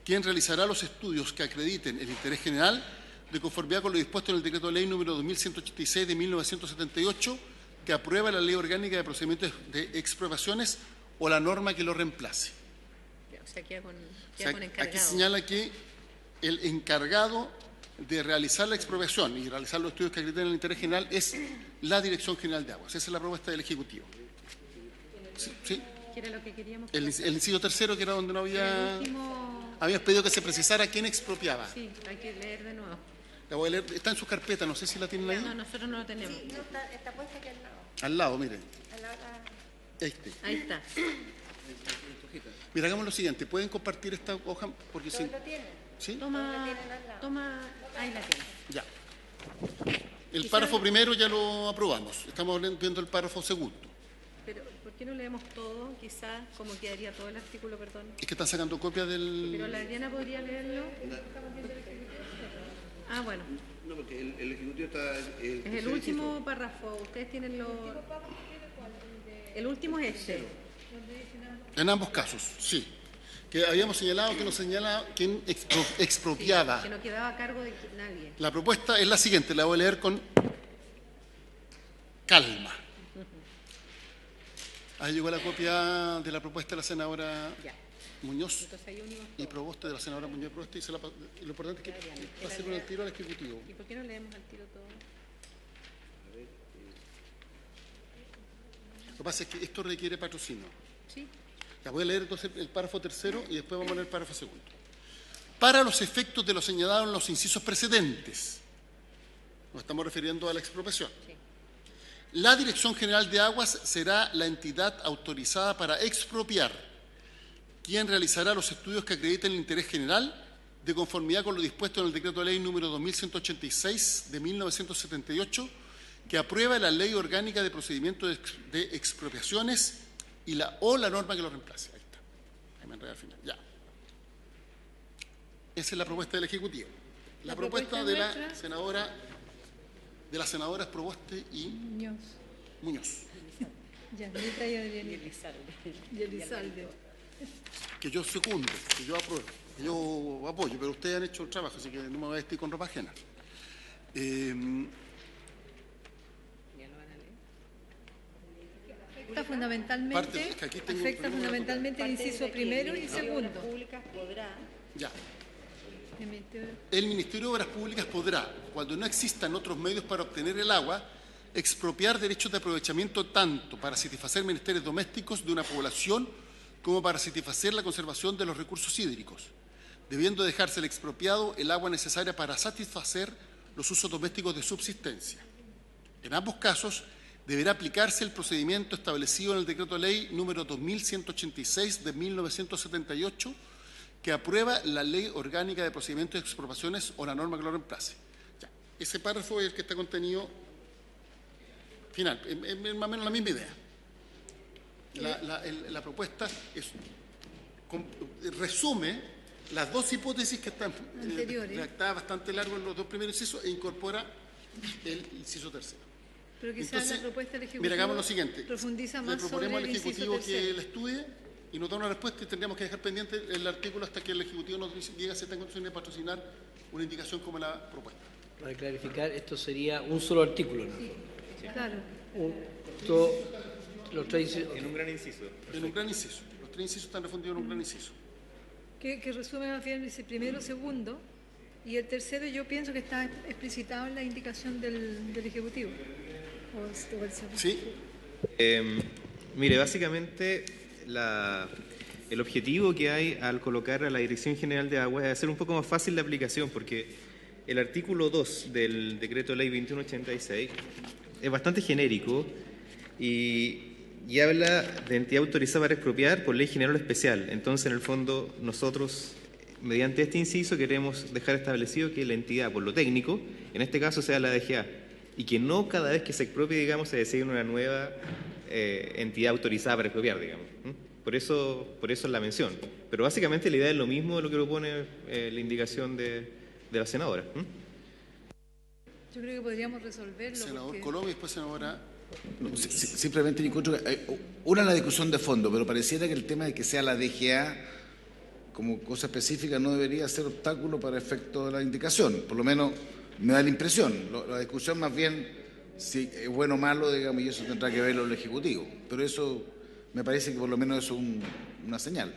quien realizará los estudios que acrediten el interés general de conformidad con lo dispuesto en el Decreto de Ley número 2186 de 1978, que aprueba la Ley Orgánica de Procedimientos de Expropiaciones o la norma que lo reemplace. O sea, queda con O sea, encargado. aquí señala que el encargado de realizar la expropiación y realizar los estudios que acrediten el interés general es la Dirección General de Aguas. Esa es la propuesta del Ejecutivo. Sí. ¿Qué era lo que queríamos? El inciso tercero, que era donde no había... El último... Habías pedido que se precisara quién expropiaba. Sí, hay que leer de nuevo. La voy a leer. Está en su carpeta, no sé si la tienen ahí. No, nosotros no lo tenemos. Sí, no está puesta aquí al lado. Al lado, mire. Al lado Ahí está. Mira, hagamos lo siguiente. ¿Pueden compartir esta hoja? Porque sí. todos lo tienen. ¿Sí? Toma, tienen al lado. toma, ahí la tiene. Ya. El párrafo primero ya lo aprobamos. Estamos viendo el párrafo segundo. Pero, ¿por qué no leemos todo? Quizás, como quedaría todo el artículo, perdón. Es que están sacando copia Pero del... la Adriana podría leerlo. Ah, bueno. No, porque el Ejecutivo está... Es el último párrafo. Ustedes tienen lo... El último es este. En ambos casos, sí. Que habíamos señalado que nos señala quién expropiaba. Que no quedaba a cargo de nadie. La propuesta es la siguiente, la voy a leer con calma. Ahí llegó la copia de la propuesta de la senadora Ya. Muñoz Entonces ahí unimos y todo. Proboste de la senadora Muñoz Proboste, y lo importante es que pase con el tiro al Ejecutivo. ¿Y por qué no leemos al tiro todo? Lo que pasa es que esto requiere patrocinio. Sí. Ya voy a leer entonces el párrafo tercero y después vamos a leer el párrafo segundo. Para los efectos de lo señalado en los incisos precedentes, nos estamos refiriendo a la expropiación. Sí. La Dirección General de Aguas será la entidad autorizada para expropiar, quien realizará los estudios que acrediten el interés general de conformidad con lo dispuesto en el Decreto de Ley número 2186 de 1978, que aprueba la Ley Orgánica de Procedimiento de Expropiaciones y la norma que lo reemplace. Ahí está. Ahí me enredé al final. Ya. Esa es la propuesta del Ejecutivo. La propuesta de la senadora Proboste y Muñoz. Yanita y Elizalde. Que yo secundo, que yo apruebo, que yo apoyo, pero ustedes han hecho el trabajo, así que no me voy a vestir con ropa ajena. Afecta fundamentalmente el inciso primero y segundo. Ya. El Ministerio de Obras Públicas podrá, cuando no existan otros medios para obtener el agua, expropiar derechos de aprovechamiento tanto para satisfacer menesteres domésticos de una población como para satisfacer la conservación de los recursos hídricos, debiendo dejarse el expropiado el agua necesaria para satisfacer los usos domésticos de subsistencia. En ambos casos, deberá aplicarse el procedimiento establecido en el Decreto de Ley número 2186 de 1978, que aprueba la Ley Orgánica de Procedimientos de Expropiaciones o la norma que lo reemplace. Ya. Ese párrafo es el que está contenido final, es más o menos la misma idea. La propuesta resume las dos hipótesis que están redactadas bastante largo en los dos primeros incisos e incorpora el inciso tercero. Pero quizás la propuesta del Ejecutivo mira, hagamos lo siguiente. Profundiza más le proponemos sobre al el inciso Ejecutivo que tercero. la estudie y nos da una respuesta y tendríamos que dejar pendiente el artículo hasta que el Ejecutivo nos diga si está en condiciones de patrocinar una indicación como la propuesta. Para clarificar, esto sería un solo artículo, ¿no? Sí. Claro. Los tres incisos. En un gran inciso. En un gran inciso. Los tres incisos están refundidos en un gran inciso. Que resume más bien ese primero, segundo, y el tercero yo pienso que está explicitado en la indicación del Ejecutivo. ¿Sí? Mire, básicamente el objetivo que hay al colocar a la Dirección General de Aguas es hacer un poco más fácil la aplicación, porque el artículo 2 del Decreto de Ley 2186 es bastante genérico y habla de entidad autorizada para expropiar por ley general o especial. Entonces, en el fondo, nosotros, mediante este inciso, queremos dejar establecido que la entidad, por lo técnico, en este caso sea la DGA, y que no cada vez que se expropie, digamos, se designe una nueva entidad autorizada para expropiar, digamos. Por eso es la mención. Pero básicamente la idea es lo mismo de lo que propone la indicación de la senadora. Yo creo que podríamos resolverlo. Senador Colom y después senadora. No, simplemente yo encuentro que una es la discusión de fondo, pero pareciera que el tema de que sea la DGA como cosa específica no debería ser obstáculo para efecto de la indicación. Por lo menos me da la impresión. La discusión más bien si es bueno o malo, digamos, y eso tendrá que verlo el Ejecutivo. Pero eso me parece que por lo menos es una señal.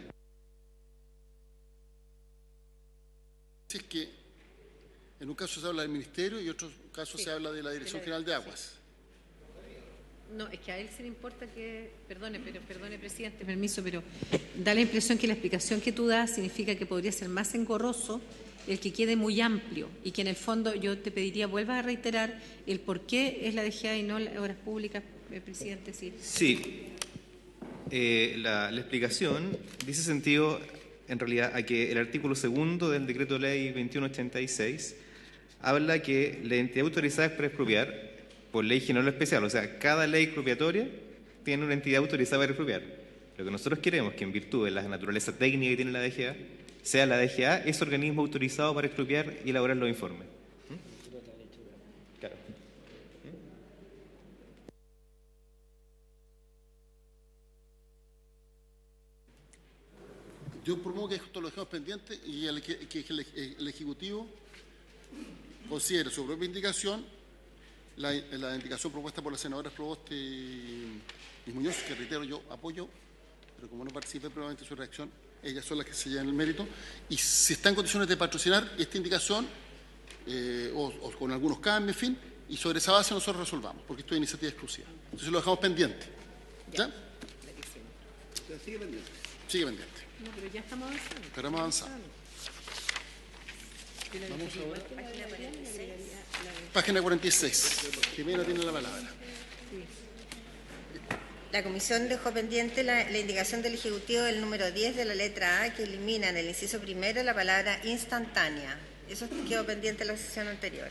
Es que en un caso se habla del Ministerio y en otro caso se habla de la Dirección General de Aguas. No, es que a él se le importa que, perdone, presidente, permiso, pero da la impresión que la explicación que tú das significa que podría ser más engorroso el que quede muy amplio y que en el fondo yo te pediría vuelvas a reiterar el por qué es la DGA y no las obras públicas, presidente. Sí. La explicación dice sentido en realidad a que el artículo 2 del Decreto de Ley 2186 habla que la entidad autorizada es para expropiar por ley general o especial, o sea, cada ley expropiatoria tiene una entidad autorizada para expropiar. Lo que nosotros queremos que en virtud de la naturaleza técnica que tiene la DGA, sea la DGA ese organismo autorizado para expropiar y elaborar los informes. Claro. Yo promuevo que esto lo dejemos pendiente y que el Ejecutivo considere su propia indicación, la indicación propuesta por las senadoras Proboste y Muñoz, que reitero yo apoyo, pero como no participé probablemente en su reacción, ellas son las que se llevan el mérito, y si está en condiciones de patrocinar esta indicación, o con algunos cambios, en fin, y sobre esa base nosotros resolvamos, porque esto es iniciativa exclusiva. Entonces lo dejamos pendiente. ¿Ya? Sigue pendiente. Sigue pendiente. No, pero ya estamos avanzando. Pero hemos avanzado. Página 46. Página 46. Jimena tiene la palabra. La Comisión dejó pendiente la indicación del Ejecutivo del número 10 de la letra A, que elimina en el inciso primero la palabra instantánea. Eso quedó pendiente en la sesión anterior.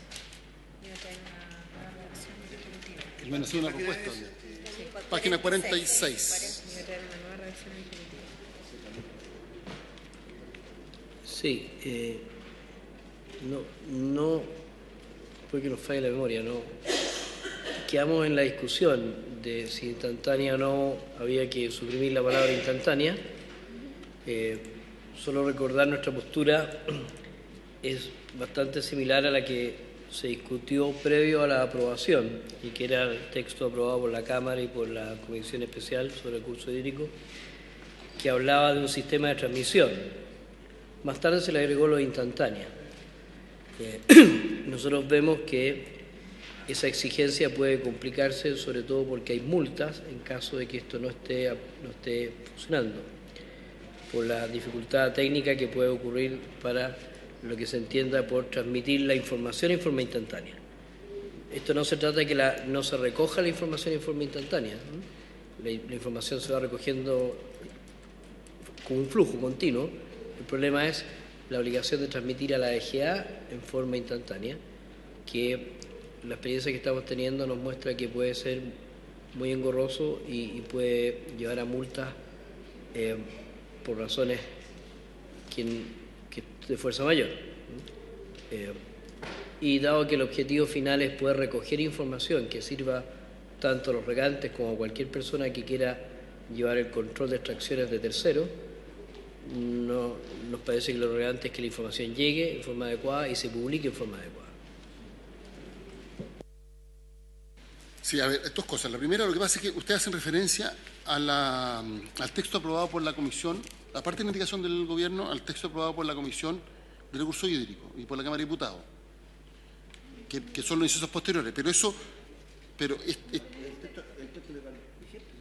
El menos una propuesta. Página 46. Sí, no, porque nos falla la memoria, no. Quedamos en la discusión de si instantánea o no había que suprimir la palabra instantánea. Solo recordar nuestra postura es bastante similar a la que se discutió previo a la aprobación y que era el texto aprobado por la Cámara y por la Comisión Especial sobre Recursos Hídricos, que hablaba de un sistema de transmisión. Más tarde se le agregó lo instantánea. Nosotros vemos que esa exigencia puede complicarse, sobre todo porque hay multas en caso de que esto no esté funcionando, por la dificultad técnica que puede ocurrir para lo que se entienda por transmitir la información en forma instantánea. Esto no se trata de que no se recoja la información en forma instantánea, ¿no? La información se va recogiendo con un flujo continuo. El problema es la obligación de transmitir a la EGA en forma instantánea, que la experiencia que estamos teniendo nos muestra que puede ser muy engorroso y puede llevar a multas por razones que de fuerza mayor. Y dado que el objetivo final es poder recoger información que sirva tanto a los regantes como a cualquier persona que quiera llevar el control de extracciones de terceros, no nos parece que lo relevante es que la información llegue en forma adecuada y se publique en forma adecuada. Sí, a ver, dos cosas. La primera, lo que pasa es que ustedes hacen referencia al texto aprobado por la Comisión, aparte de la indicación del Gobierno, al texto aprobado por la Comisión de Recursos Hídricos y por la Cámara de Diputados, que son los incisos posteriores.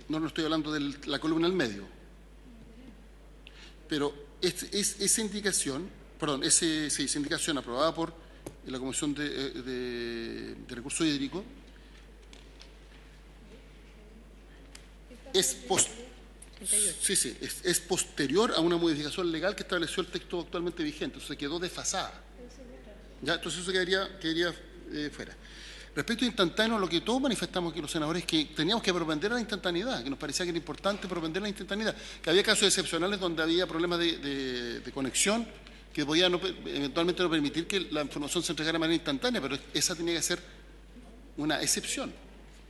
No estoy hablando de la columna al medio. Pero esa indicación aprobada por la Comisión de Recursos Hídricos es posterior a una modificación legal que estableció el texto actualmente vigente, entonces quedó desfasada. ¿Ya? Entonces eso quedaría fuera. Respecto a instantáneo, lo que todos manifestamos aquí los senadores es que teníamos que propender a la instantaneidad, que nos parecía que era importante propender la instantaneidad, que había casos excepcionales donde había problemas de conexión que podían eventualmente no permitir que la información se entregara de manera instantánea, pero esa tenía que ser una excepción.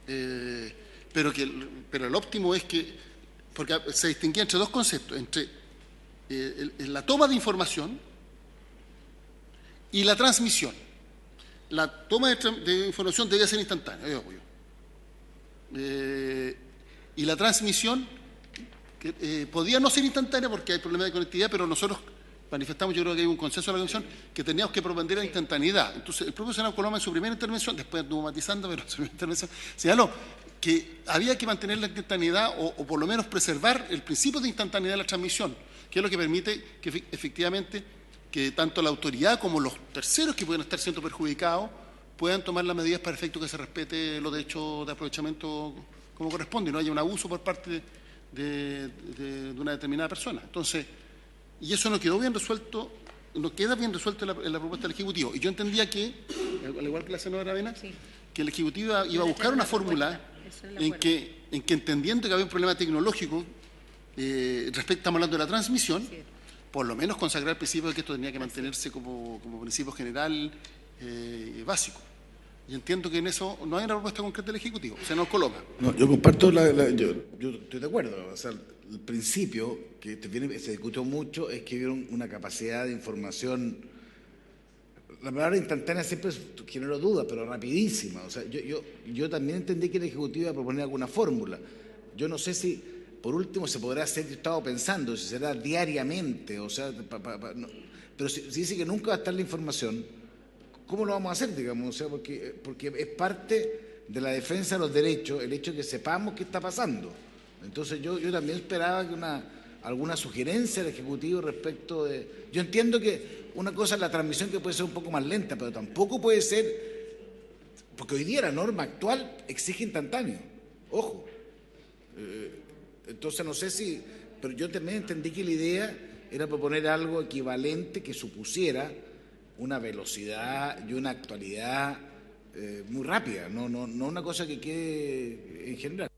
Pero el óptimo es que, porque se distinguía entre dos conceptos, entre la toma de información y la transmisión. La toma de información debía ser instantánea, obvio. Y la transmisión podía no ser instantánea porque hay problemas de conectividad, pero nosotros manifestamos, yo creo que hay un consenso de la Comisión, que teníamos que propender la instantaneidad. Entonces, el propio senador Coloma en su primera intervención, después estuvo matizando, pero en su primera intervención, señaló que había que mantener la instantaneidad o por lo menos preservar el principio de instantaneidad de la transmisión, que es lo que permite que efectivamente que tanto la autoridad como los terceros que pueden estar siendo perjudicados puedan tomar las medidas para efecto que se respete los derechos de aprovechamiento como corresponde y no haya un abuso por parte de una determinada persona. Entonces, y eso no quedó bien resuelto, no queda bien resuelto en la propuesta del Ejecutivo. Y yo entendía que, al igual que la senadora Avena, que el Ejecutivo iba a buscar una fórmula en que entendiendo que había un problema tecnológico, estamos hablando de la transmisión, por lo menos consagrar el principio de que esto tenía que mantenerse como principio general básico. Y entiendo que en eso no hay una propuesta concreta del Ejecutivo, senador Coloma. No, yo comparto, yo estoy de acuerdo. O sea, el principio que se discutió mucho es que vieron una capacidad de información. La palabra instantánea siempre generó dudas, pero rapidísima. O sea, yo también entendí que el Ejecutivo iba a proponer alguna fórmula. Yo no sé si, por último, se podrá hacer, yo estaba pensando, si será diariamente, o sea, no. Pero si dice que nunca va a estar la información, ¿cómo lo vamos a hacer, digamos? O sea, porque es parte de la defensa de los derechos, el hecho de que sepamos qué está pasando. Entonces yo también esperaba que alguna sugerencia del Ejecutivo respecto de... Yo entiendo que una cosa es la transmisión que puede ser un poco más lenta, pero tampoco puede ser... Porque hoy día la norma actual exige instantáneo. Ojo. Entonces no sé si, pero yo también entendí que la idea era proponer algo equivalente que supusiera una velocidad y una actualidad muy rápida, no una cosa que quede en general.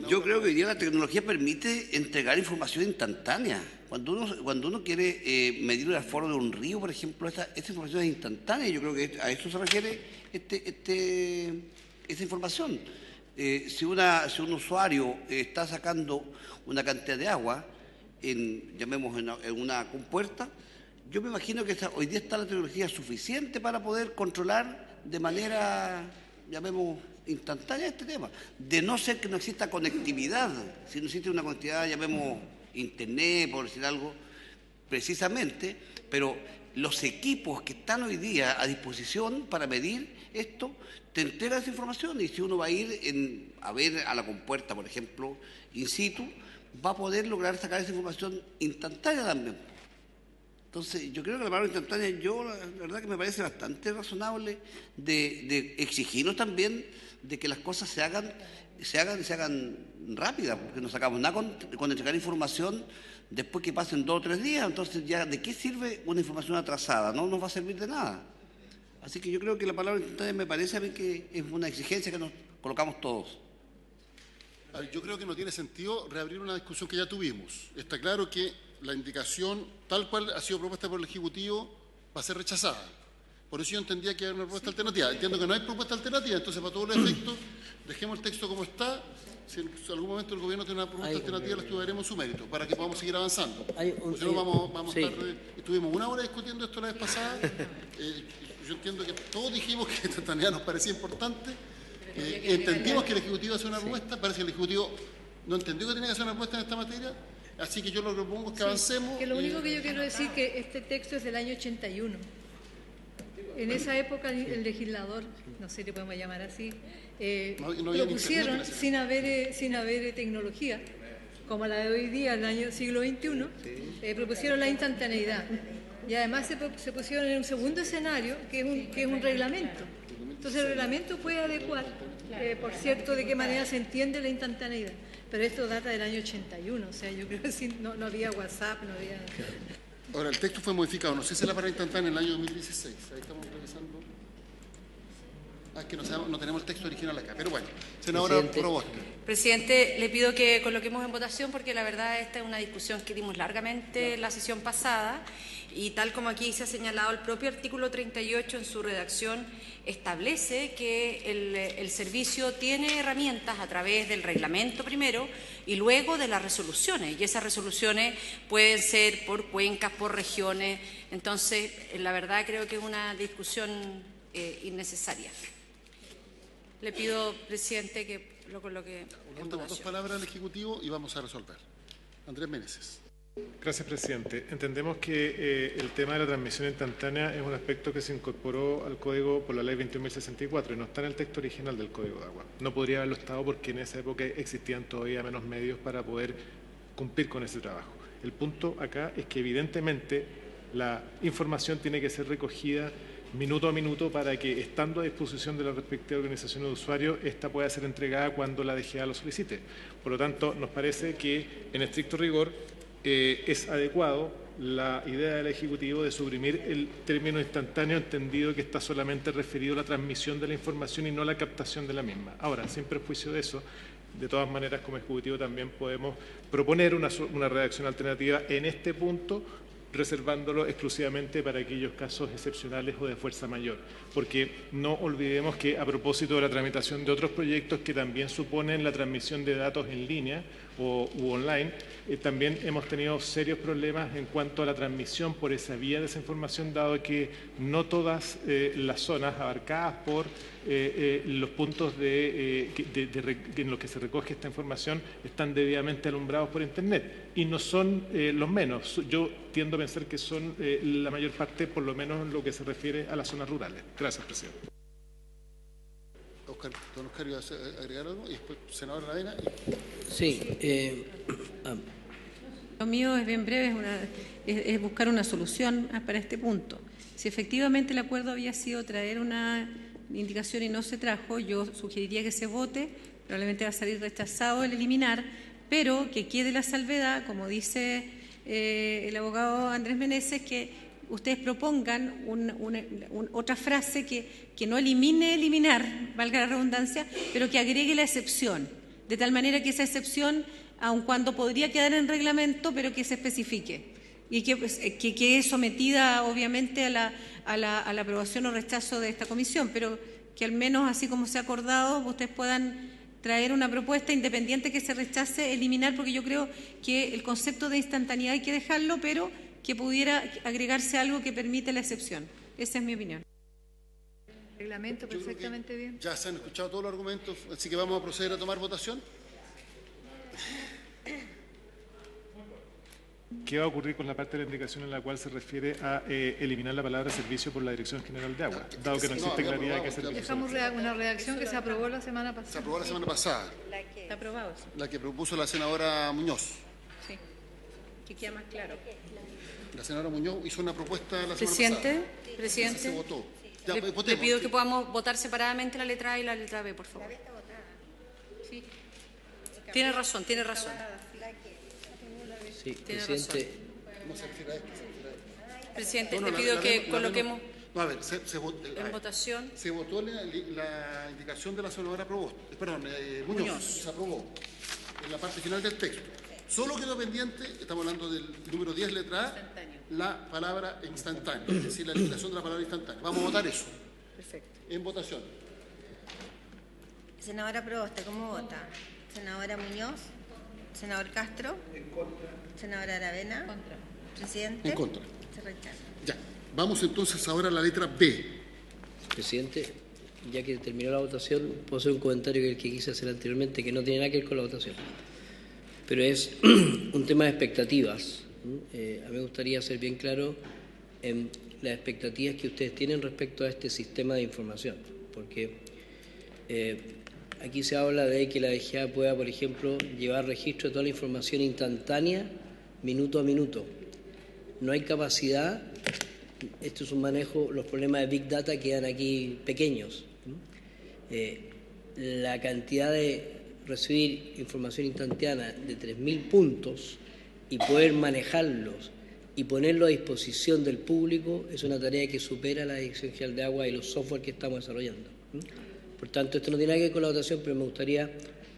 Yo creo que hoy día la tecnología permite entregar información instantánea. Cuando uno quiere medir el aforo de un río, por ejemplo, esta información es instantánea. Yo creo que a eso se refiere esta información. Si un usuario está sacando una cantidad de agua, llamemos en una compuerta, yo me imagino que hoy día está la tecnología suficiente para poder controlar de manera, llamemos, instantánea este tema. De no ser que no exista conectividad, si no existe una conectividad, llamemos internet, por decir algo, precisamente, pero los equipos que están hoy día a disposición para medir esto, te entregan esa información, y si uno va a ir a ver a la compuerta, por ejemplo, in situ, va a poder lograr sacar esa información instantánea también. Entonces, yo creo que la palabra instantánea, la verdad que me parece bastante razonable de exigirnos también de que las cosas se hagan rápidas, porque no sacamos nada con entregar información después que pasen 2 o 3 días. Entonces, ya ¿de qué sirve una información atrasada? No nos va a servir de nada. Así que yo creo que la palabra instantánea me parece a mí que es una exigencia que nos colocamos todos. Yo creo que no tiene sentido reabrir una discusión que ya tuvimos. Está claro que la indicación, tal cual ha sido propuesta por el Ejecutivo, va a ser rechazada. Por eso yo entendía que era una propuesta alternativa. Entiendo que no hay propuesta alternativa, entonces para todos los efectos, dejemos el texto como está. Si en algún momento el Gobierno tiene una propuesta alternativa, la estudiaremos su mérito, para que podamos seguir avanzando. Si no, vamos a estar... Estuvimos 1 hora discutiendo esto la vez pasada. Yo entiendo que todos dijimos que esta instantaneidad nos parecía importante. Entendimos que el Ejecutivo hace una propuesta, parece que el Ejecutivo no entendió que tenía que hacer una propuesta en esta materia, así que yo lo que propongo es que avancemos. Que lo único que yo quiero decir es que este texto es del año 81. En esa época el legislador, no sé si le podemos llamar así, propusieron, sin haber tecnología, como la de hoy día, en el año siglo XXI, propusieron la instantaneidad. Y además se pusieron en un segundo escenario, que es un reglamento. Entonces el reglamento puede adecuar, por cierto, de qué manera se entiende la instantaneidad. Pero esto data del año 81, o sea, yo creo que no había WhatsApp, no había... Ahora, el texto fue modificado, no sé si es la palabra instantánea en el año 2016, ahí estamos revisando. Es que no tenemos el texto original acá, pero bueno, senadora Proboste. Presidente, le pido que coloquemos en votación porque la verdad esta es una discusión que dimos largamente la sesión pasada y tal como aquí se ha señalado, el propio artículo 38 en su redacción establece que el servicio tiene herramientas a través del reglamento primero y luego de las resoluciones, y esas resoluciones pueden ser por cuencas, por regiones. Entonces, la verdad creo que es una discusión innecesaria. Le pido, presidente, que lo coloque en votación. 2 palabras al Ejecutivo y vamos a resolver. Andrés Meneses. Gracias, presidente. Entendemos que el tema de la transmisión instantánea es un aspecto que se incorporó al Código por la Ley 21.064 y no está en el texto original del Código de Agua. No podría haberlo estado porque en esa época existían todavía menos medios para poder cumplir con ese trabajo. El punto acá es que evidentemente la información tiene que ser recogida minuto a minuto para que, estando a disposición de la respectiva organización de usuarios, esta pueda ser entregada cuando la DGA lo solicite. Por lo tanto, nos parece que, en estricto rigor, es adecuado la idea del Ejecutivo de suprimir el término instantáneo, entendido que está solamente referido a la transmisión de la información y no a la captación de la misma. Ahora, sin perjuicio de eso, de todas maneras, como Ejecutivo también podemos proponer una redacción alternativa en este punto, reservándolo exclusivamente para aquellos casos excepcionales o de fuerza mayor. Porque no olvidemos que, a propósito de la tramitación de otros proyectos que también suponen la transmisión de datos en línea u online, también hemos tenido serios problemas en cuanto a la transmisión por esa vía de esa información, dado que no todas las zonas abarcadas por los puntos en los que se recoge esta información están debidamente alumbrados por Internet. Y no son los menos. Yo tiendo a pensar que son la mayor parte, por lo menos en lo que se refiere a las zonas rurales. Gracias, presidente. Don Oscar, ¿iba a agregar algo? Y después, senador Aravena. Sí. Lo mío es bien breve, es buscar una solución para este punto. Si efectivamente el acuerdo había sido traer una indicación y no se trajo, yo sugeriría que se vote, probablemente va a salir rechazado el eliminar, pero que quede la salvedad, como dice el abogado Andrés Meneses, que ustedes propongan otra frase que no elimine eliminar, valga la redundancia, pero que agregue la excepción, de tal manera que esa excepción, aun cuando podría quedar en reglamento, pero que se especifique y que quede sometida obviamente a la aprobación o rechazo de esta comisión, pero que al menos, así como se ha acordado, ustedes puedan traer una propuesta independiente que se rechace, eliminar, porque yo creo que el concepto de instantaneidad hay que dejarlo, pero que pudiera agregarse algo que permite la excepción. Esa es mi opinión. Reglamento perfectamente bien. Ya se han escuchado todos los argumentos, así que vamos a proceder a tomar votación. ¿Qué va a ocurrir con la parte de la indicación en la cual se refiere a eliminar la palabra servicio por la Dirección General de Agua, dado que no existe claridad de qué servicio? Dejamos una redacción que se aprobó la semana pasada. Se aprobó la semana pasada. Está aprobado. La que propuso la senadora Muñoz. Sí, que queda más claro. La senadora Muñoz hizo una propuesta la semana pasada. Presidente, se votó. Ya, le pido que podamos votar separadamente la letra A y la letra B, por favor. Sí. Tiene razón. Sí, presidente. Presidente, le pido que coloquemos No, a ver, en votación. Se votó la indicación de la senadora Muñoz. Se aprobó en la parte final del texto. Solo quedó pendiente, estamos hablando del número 10, letra A, la palabra instantánea, es decir, la eliminación de la palabra instantánea. Vamos a votar eso. Perfecto. En votación. Senadora Proboste, ¿cómo vota? Senadora Muñoz. Senador Castro. En contra. Senadora Aravena. En contra. Presidente. En contra. Se rechaza. Ya. Vamos entonces ahora a la letra B. Presidente, ya que terminó la votación, puedo hacer un comentario que quise hacer anteriormente, que no tiene nada que ver con la votación. Pero es un tema de expectativas. A mí me gustaría ser bien claro en las expectativas que ustedes tienen respecto a este sistema de información, porque aquí se habla de que la DGA pueda, por ejemplo, llevar registro de toda la información instantánea, minuto a minuto. No hay capacidad, esto es un manejo, los problemas de Big Data quedan aquí pequeños. La cantidad de recibir información instantánea de 3.000 puntos y poder manejarlos y ponerlo a disposición del público es una tarea que supera la Dirección General de Agua y los software que estamos desarrollando. Por tanto, esto no tiene nada que ver con la votación, pero me gustaría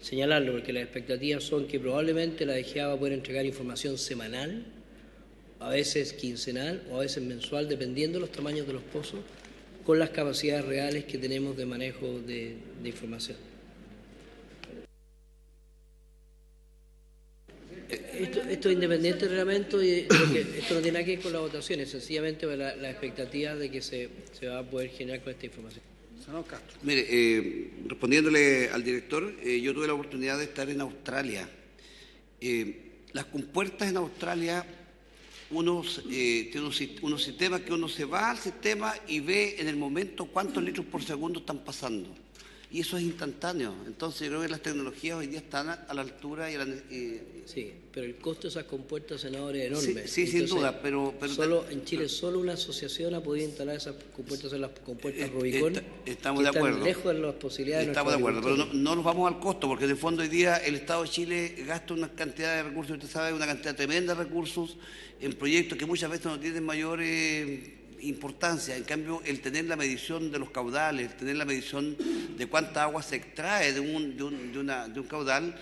señalarlo, porque las expectativas son que probablemente la DGA va a poder entregar información semanal, a veces quincenal o a veces mensual, dependiendo de los tamaños de los pozos, con las capacidades reales que tenemos de manejo de información. Esto es independiente del reglamento y esto no tiene nada que ver con la votación, es sencillamente la expectativa de que se va a poder generar con esta información. Mire, respondiéndole al director, yo tuve la oportunidad de estar en Australia. Las compuertas en Australia, tiene unos sistemas que uno se va al sistema y ve en el momento cuántos litros por segundo están pasando. Y eso es instantáneo. Entonces, yo creo que las tecnologías hoy día están a la altura. Sí, pero el costo de esas compuertas, senador, es enorme. Sí, sin duda, pero en Chile solo una asociación ha podido instalar esas compuertas en las compuertas Rubicon. Estamos de acuerdo. Están lejos de las posibilidades. Estamos de acuerdo, pero no nos vamos al costo, porque de fondo hoy día el Estado de Chile gasta una cantidad de recursos, usted sabe, una cantidad tremenda de recursos en proyectos que muchas veces no tienen mayor importancia. En cambio, el tener la medición de los caudales, el tener la medición de cuánta agua se extrae de un caudal,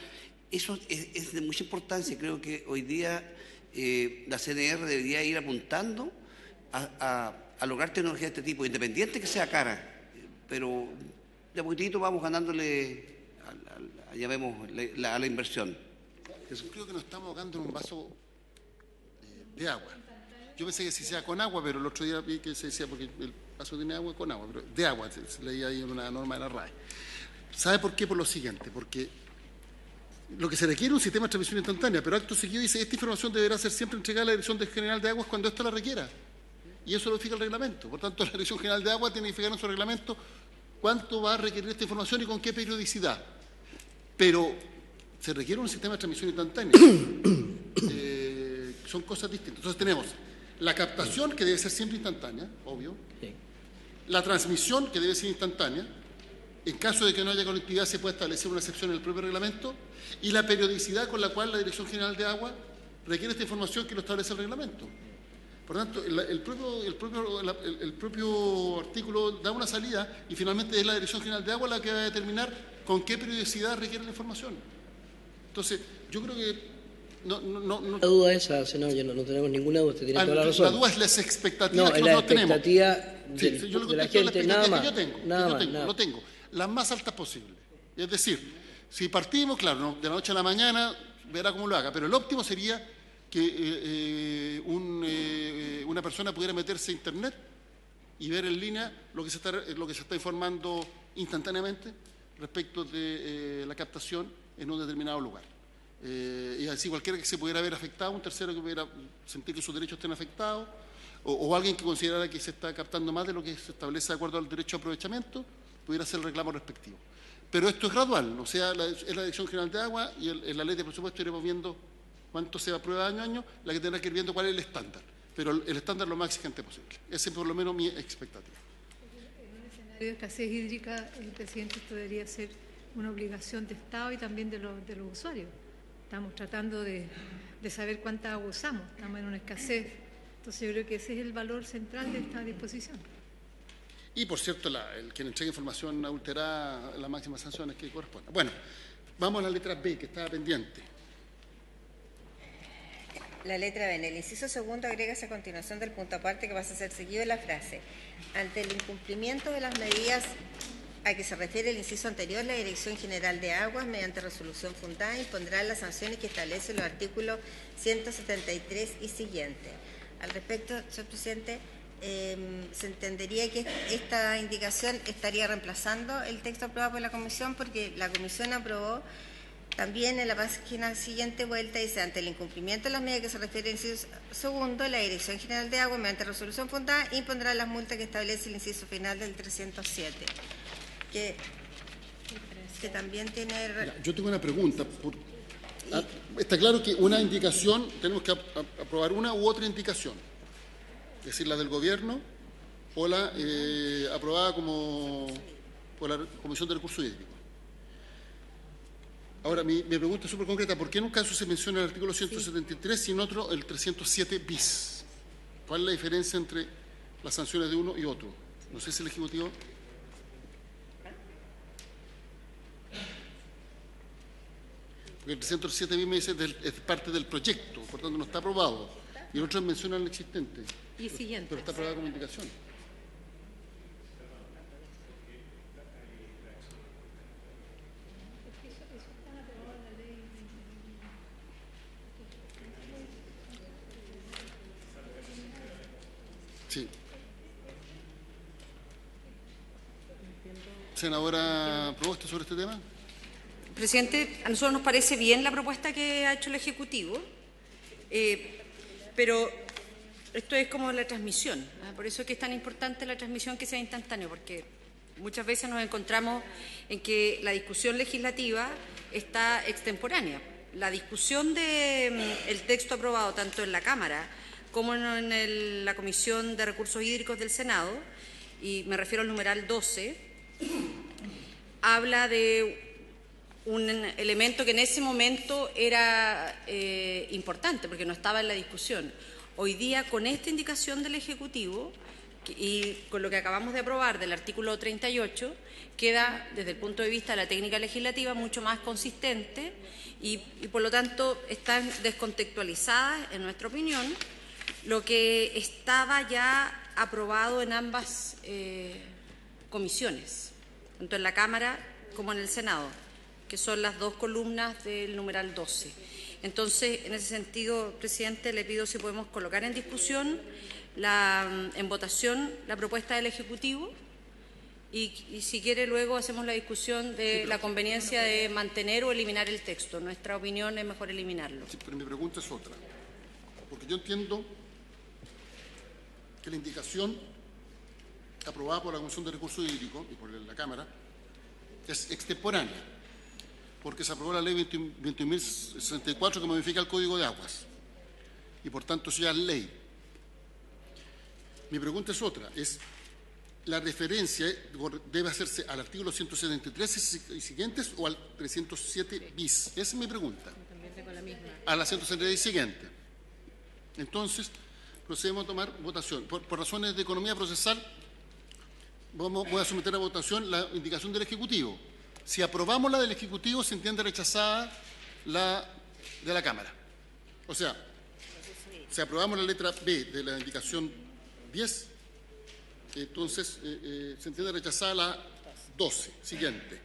eso es de mucha importancia. Creo que hoy día la CNR debería ir apuntando a lograr tecnología de este tipo, independiente que sea cara, pero de a poquitito vamos ganándole a la inversión. Yo creo que nos estamos ahogando en un vaso de agua. Yo pensé que se decía con agua, pero el otro día vi que se decía, porque el vaso tiene agua con agua, pero de agua, se leía ahí en una norma de la RAE. ¿Sabe por qué? Por lo siguiente, porque lo que se requiere es un sistema de transmisión instantánea, pero acto seguido dice, esta información deberá ser siempre entregada a la Dirección General de Aguas cuando ésta la requiera. Y eso lo fija el reglamento. Por tanto, la Dirección General de Aguas tiene que fijar en su reglamento cuánto va a requerir esta información y con qué periodicidad. Pero se requiere un sistema de transmisión instantánea. Son cosas distintas. Entonces tenemos la captación, que debe ser siempre instantánea, obvio. Sí. La transmisión, que debe ser instantánea. En caso de que no haya conectividad, se puede establecer una excepción en el propio reglamento. Y la periodicidad con la cual la Dirección General de Agua requiere esta información que lo establece el reglamento. Por lo tanto, el propio artículo da una salida y finalmente es la Dirección General de Agua la que va a determinar con qué periodicidad requiere la información. Entonces, yo creo que no. La duda esa, senador, no tenemos ninguna duda, usted tiene toda la razón. La duda es las expectativas que la nosotros tenemos. expectativa Yo lo de la contesto gente, la nada más. que yo tengo, lo tengo, las más altas posibles. Es decir, si partimos, claro, de la noche a la mañana, verá cómo lo haga, pero el óptimo sería que una persona pudiera meterse a Internet y ver en línea lo que se está informando instantáneamente respecto de la captación en un determinado lugar. Y así cualquiera que se pudiera ver afectado, un tercero que pudiera sentir que sus derechos estén afectados, o alguien que considerara que se está captando más de lo que se establece de acuerdo al derecho a aprovechamiento, pudiera hacer el reclamo respectivo. Pero esto es gradual, o sea, es la Dirección General de Agua y en la ley de presupuesto iremos viendo cuánto se aprueba año a año, la que tendrá que ir viendo cuál es el estándar. Pero el estándar lo más exigente posible. Esa es por lo menos mi expectativa. En un escenario de escasez hídrica, presidente, esto debería ser una obligación de Estado y también de los usuarios. Estamos tratando de saber cuánta agua usamos, estamos en una escasez. Entonces yo creo que ese es el valor central de esta disposición. Y, por cierto, quien entregue información adulterada, las máximas sanciones que correspondan. Bueno, vamos a la letra B, que estaba pendiente. La letra B. En el inciso segundo agrégase a continuación del punto aparte que pasa a ser seguido de la frase. Ante el incumplimiento de las medidas a que se refiere el inciso anterior, la Dirección General de Aguas, mediante resolución fundada, impondrá las sanciones que establecen los artículos 173 y siguiente. Al respecto, señor presidente, se entendería que esta indicación estaría reemplazando el texto aprobado por la Comisión, porque la Comisión aprobó también en la página siguiente vuelta, dice, ante el incumplimiento de las medidas que se refiere al inciso segundo, la Dirección General de Agua, mediante resolución fundada, impondrá las multas que establece el inciso final del 307. Que también tiene... Yo tengo una pregunta. Está claro que una indicación, tenemos que aprobar una u otra indicación. Es decir, la del Gobierno o la aprobada por la Comisión de Recursos Hídricos. Ahora, mi pregunta es súper concreta. ¿Por qué en un caso se menciona el artículo 173 y en otro el 307 bis? ¿Cuál es la diferencia entre las sanciones de uno y otro? No sé si el Ejecutivo... Porque el 307 bis me dice es parte del proyecto, por tanto no está aprobado. Y el otro menciona el existente. Y siguiente. Pero está aprobada como indicación. Sí. Senadora Proboste, sobre este tema. Presidente, a nosotros nos parece bien la propuesta que ha hecho el Ejecutivo, pero esto es como la transmisión, ¿no? Por eso es que es tan importante la transmisión que sea instantánea, porque muchas veces nos encontramos en que la discusión legislativa está extemporánea. La discusión del texto aprobado tanto en la Cámara como en la Comisión de Recursos Hídricos del Senado, y me refiero al numeral 12, habla de un elemento que en ese momento era importante porque no estaba en la discusión. Hoy día, con esta indicación del Ejecutivo y con lo que acabamos de aprobar del artículo 38, queda, desde el punto de vista de la técnica legislativa, mucho más consistente y por lo tanto están descontextualizadas, en nuestra opinión, lo que estaba ya aprobado en ambas comisiones, tanto en la Cámara como en el Senado, que son las dos columnas del numeral 12. Entonces, en ese sentido, presidente, le pido si podemos colocar en discusión, en votación, la propuesta del Ejecutivo y si quiere luego hacemos la discusión de la conveniencia de mantener o eliminar el texto. Nuestra opinión es mejor eliminarlo. Sí, pero mi pregunta es otra, porque yo entiendo que la indicación aprobada por la Comisión de Recursos Hídricos y por la Cámara es extemporánea, porque se aprobó la ley 21.064 que modifica el Código de Aguas y por tanto eso ya es ley. Mi pregunta es otra, la referencia debe hacerse al artículo 173 y siguientes o al 307 bis. Esa es mi pregunta. También tengo la misma. A la 173 y siguiente. Entonces, procedemos a tomar votación. Por razones de economía procesal, voy a someter a votación la indicación del Ejecutivo. Si aprobamos la del Ejecutivo, se entiende rechazada la de la Cámara. O sea, si aprobamos la letra B de la indicación 10, entonces se entiende rechazada la 12, siguiente.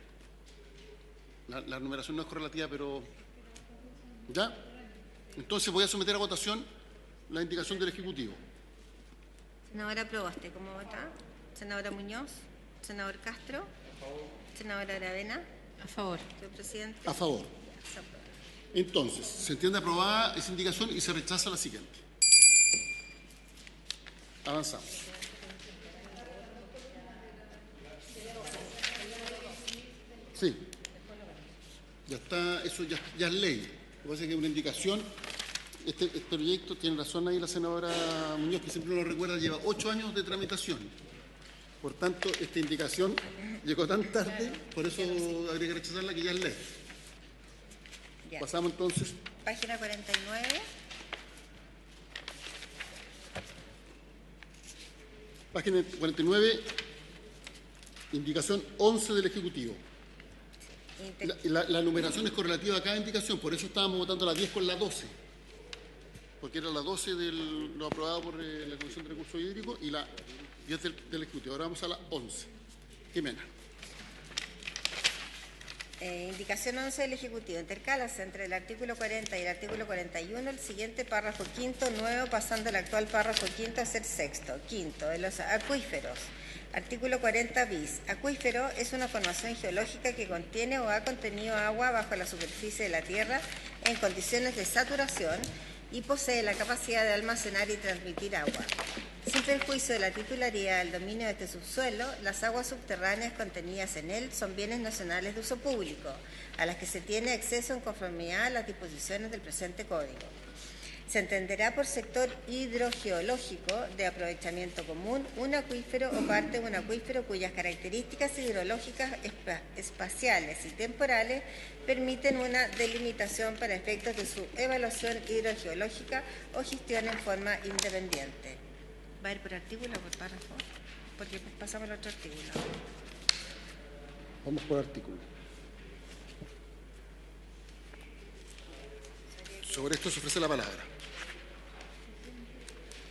La numeración no es correlativa, pero... ¿Ya? Entonces voy a someter a votación la indicación del Ejecutivo. Senadora Proboste, ¿cómo vota? Senadora Muñoz. Senador Castro. A favor. Senadora Aravena. A favor. Señor presidente. A favor. Entonces, se entiende aprobada esa indicación y se rechaza la siguiente. Avanzamos. Sí. Ya está, eso ya es ley. Lo que pasa es que es una indicación. Este proyecto, tiene razón ahí la senadora Muñoz, que siempre lo recuerda, lleva 8 años de tramitación. Por tanto, esta indicación llegó tan tarde, por eso habría que rechazarla, que ya es ley. Ya. Pasamos entonces. Página 49. Página 49, indicación 11 del Ejecutivo. La numeración es correlativa a cada indicación, por eso estábamos votando la 10 con la 12. Porque era la 12 de lo aprobado por la Comisión de Recursos Hídricos y la 10 del Ejecutivo. Ahora vamos a la 11. Jimena. Indicación 11 del Ejecutivo. Intercálase entre el artículo 40 y el artículo 41 el siguiente párrafo quinto nuevo, pasando el actual párrafo quinto a ser sexto. Quinto, de los acuíferos. Artículo 40 bis. Acuífero es una formación geológica que contiene o ha contenido agua bajo la superficie de la tierra en condiciones de saturación y posee la capacidad de almacenar y transmitir agua. Sin perjuicio de la titularidad del dominio de este subsuelo, las aguas subterráneas contenidas en él son bienes nacionales de uso público, a las que se tiene acceso en conformidad a las disposiciones del presente Código. Se entenderá por sector hidrogeológico de aprovechamiento común un acuífero o parte de un acuífero cuyas características hidrológicas espaciales y temporales permiten una delimitación para efectos de su evaluación hidrogeológica o gestión en forma independiente. ¿Va a ir por artículo o por párrafo? Porque pasamos al otro artículo. Vamos por artículo. Sobre esto se ofrece la palabra.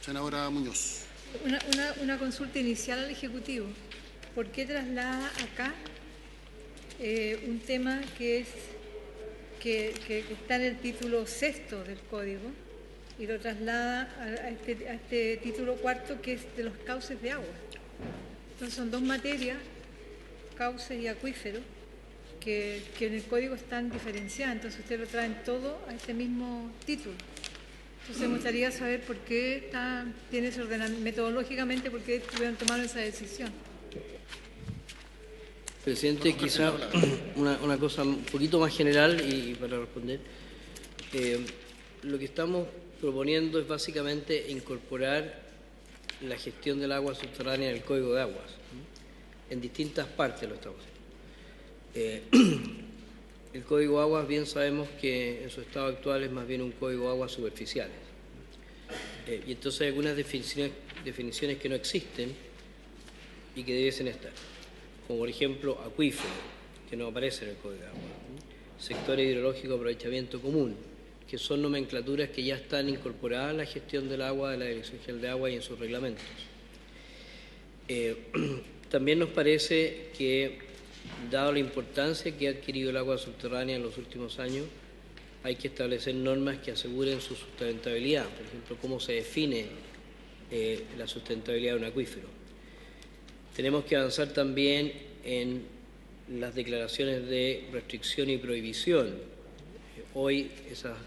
Senadora Muñoz. Una consulta inicial al Ejecutivo. ¿Por qué traslada acá un tema que está en el título sexto del Código y lo traslada a este título cuarto, que es de los cauces de agua? Entonces son dos materias, cauces y acuíferos, que en el Código están diferenciadas. Entonces usted lo traen todo a este mismo título. Entonces me gustaría saber por qué tiene ese ordenamiento, metodológicamente, por qué tuvieron tomar esa decisión. Presidente, quizá una cosa un poquito más general y para responder. Lo que estamos proponiendo es básicamente incorporar la gestión del agua subterránea en el Código de Aguas. En distintas partes lo estamos haciendo. El Código de Aguas, bien sabemos que en su estado actual es más bien un Código de Aguas superficiales. Y entonces hay algunas definiciones que no existen y que debiesen estar. Como por ejemplo acuífero, que no aparece en el Código de Aguas. Sector hidrológico de aprovechamiento común, que son nomenclaturas que ya están incorporadas a la gestión del agua de la Dirección General de Agua y en sus reglamentos. También nos parece que, dado la importancia que ha adquirido el agua subterránea en los últimos años, hay que establecer normas que aseguren su sustentabilidad. Por ejemplo, cómo se define la sustentabilidad de un acuífero. Tenemos que avanzar también en las declaraciones de restricción y prohibición. Hoy esas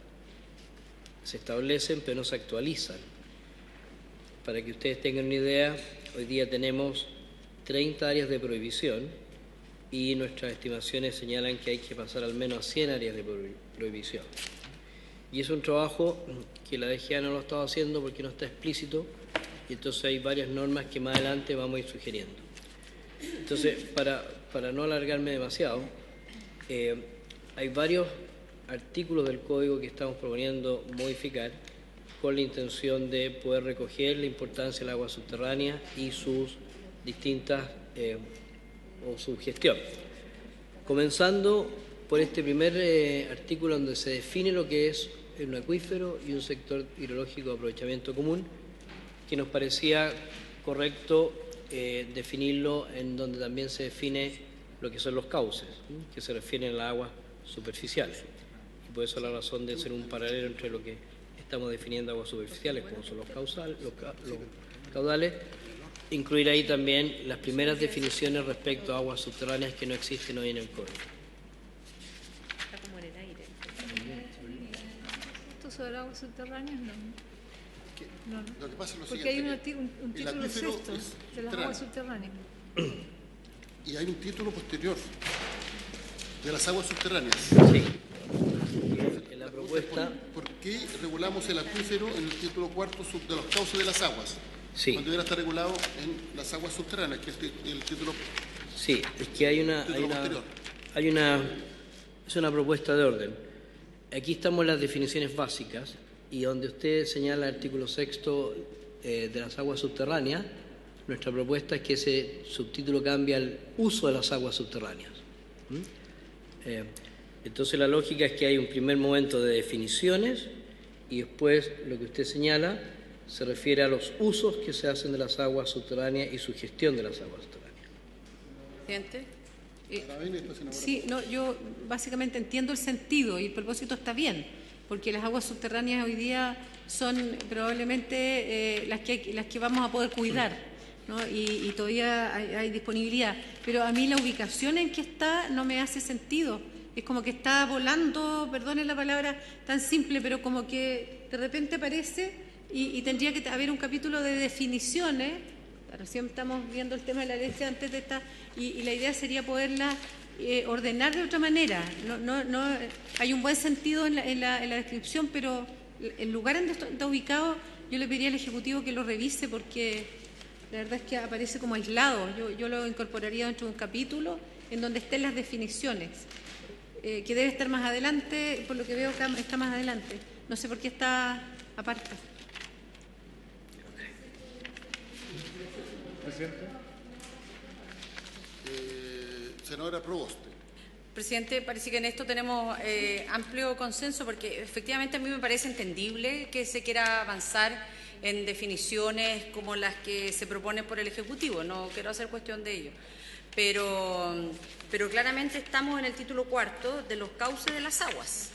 se establecen, pero no se actualizan. Para que ustedes tengan una idea, hoy día tenemos 30 áreas de prohibición y nuestras estimaciones señalan que hay que pasar al menos a 100 áreas de prohibición. Y es un trabajo que la DGA no lo ha estado haciendo porque no está explícito, y entonces hay varias normas que más adelante vamos a ir sugiriendo. Entonces, para no alargarme demasiado, hay varios artículos del Código que estamos proponiendo modificar con la intención de poder recoger la importancia del agua subterránea y sus distintas o su gestión. Comenzando por este primer artículo donde se define lo que es un acuífero y un sector hidrológico de aprovechamiento común, que nos parecía correcto definirlo en donde también se define lo que son los cauces, que se refieren a las aguas superficiales. Y por eso la razón de ser un paralelo entre lo que estamos definiendo aguas superficiales, como son los caudales, incluir ahí también las primeras definiciones respecto a aguas subterráneas que no existen hoy en el Código. Está como en el aire. ¿Esto sobre aguas subterráneas? No. No. Lo que pasa es lo porque siguiente, hay un título sexto de las aguas subterráneas. Y hay un título posterior de las aguas subterráneas. Sí. En la propuesta... ¿Por qué regulamos el acuífero en el título cuarto de los cauces de las aguas? Sí. Cuando debería estar regulado en las aguas subterráneas, que es el título. Sí, es que es una propuesta de orden. Aquí estamos en las definiciones básicas y donde usted señala el artículo sexto de las aguas subterráneas, nuestra propuesta es que ese subtítulo cambie al uso de las aguas subterráneas. Entonces la lógica es que hay un primer momento de definiciones y después lo que usted señala se refiere a los usos que se hacen de las aguas subterráneas y su gestión de las aguas subterráneas. Presidente. Sí, no, yo básicamente entiendo el sentido y el propósito está bien, porque las aguas subterráneas hoy día son probablemente las que vamos a poder cuidar, ¿no? Y todavía hay disponibilidad. Pero a mí la ubicación en que está no me hace sentido. Es como que está volando, perdonen la palabra tan simple, pero como que de repente aparece y tendría que haber un capítulo de definiciones. Recién estamos viendo el tema de la ley antes de esta, y la idea sería poderla ordenar de otra manera. No, hay un buen sentido en la descripción, pero el lugar en donde está ubicado, yo le pediría al Ejecutivo que lo revise porque la verdad es que aparece como aislado. Yo lo incorporaría dentro de un capítulo en donde estén las definiciones, que debe estar más adelante, por lo que veo está más adelante. No sé por qué está aparte. Presidente. Senadora Proboste. Presidente, parece que en esto tenemos amplio consenso porque efectivamente a mí me parece entendible que se quiera avanzar en definiciones como las que se proponen por el Ejecutivo. No quiero hacer cuestión de ello. Pero claramente estamos en el título cuarto de los cauces de las aguas.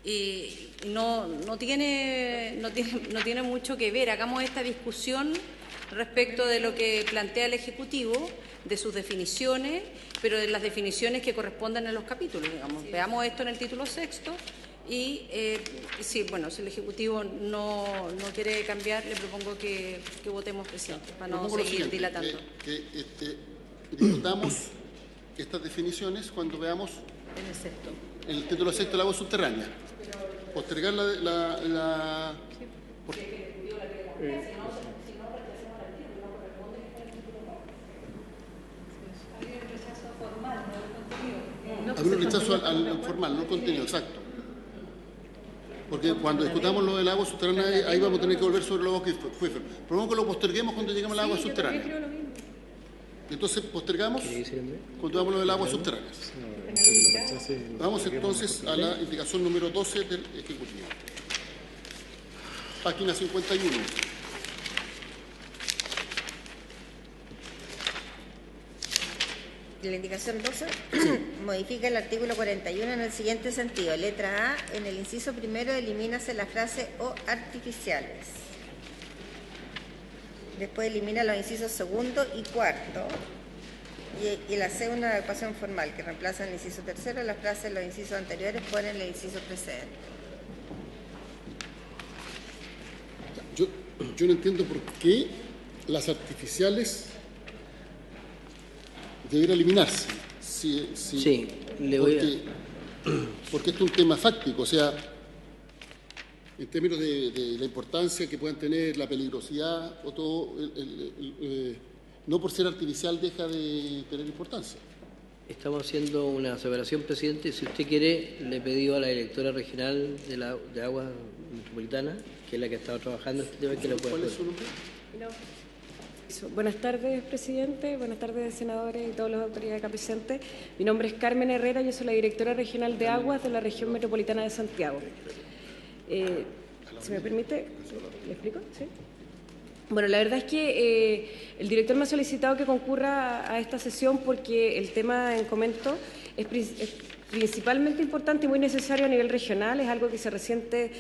Y no tiene mucho que ver. Hagamos esta discusión respecto de lo que plantea el Ejecutivo, de sus definiciones, pero de las definiciones que corresponden a los capítulos, digamos. Veamos esto en el título sexto y si el Ejecutivo no quiere cambiar, le propongo que votemos, presidente, para no seguir dilatando. Discutamos estas definiciones cuando veamos en el título sexto del agua subterránea. Postergar Había un rechazo al formal, no al contenido, exacto. Porque cuando discutamos lo del agua subterránea, ahí vamos a tener que volver sobre los acuíferos. Propongo que lo posterguemos cuando lleguemos al agua subterránea. Entonces, postergamos cuando vamos a lo del agua subterránea. Vamos entonces a la indicación número 12 del Ejecutivo. Página 51. La indicación 12 modifica el artículo 41 en el siguiente sentido. Letra A, en el inciso primero elimínase la frase o artificiales. Después elimina los incisos segundo y cuarto. Y la C, una adecuación formal que reemplaza en el inciso tercero las frases los incisos anteriores ponen el inciso precedente. Yo no entiendo por qué las artificiales debería eliminarse. Porque esto es un tema fáctico, o sea, en términos de la importancia que puedan tener, la peligrosidad o todo, no por ser artificial deja de tener importancia. Estamos haciendo una aseveración, presidente. Si usted quiere, le he pedido a la directora regional de Aguas Metropolitana, que es la que ha estado trabajando en este tema, que lo pueda. ¿Cuál es su nombre? No. Buenas tardes, presidente. Buenas tardes, senadores y todas las autoridades acá presentes. Mi nombre es Carmen Herrera, yo soy la directora regional de Aguas de la región metropolitana de Santiago. ¿Se me permite? ¿Le explico? ¿Sí? Bueno, la verdad es que el director me ha solicitado que concurra a esta sesión porque el tema en comento es principalmente importante y muy necesario a nivel regional, es algo que se resiente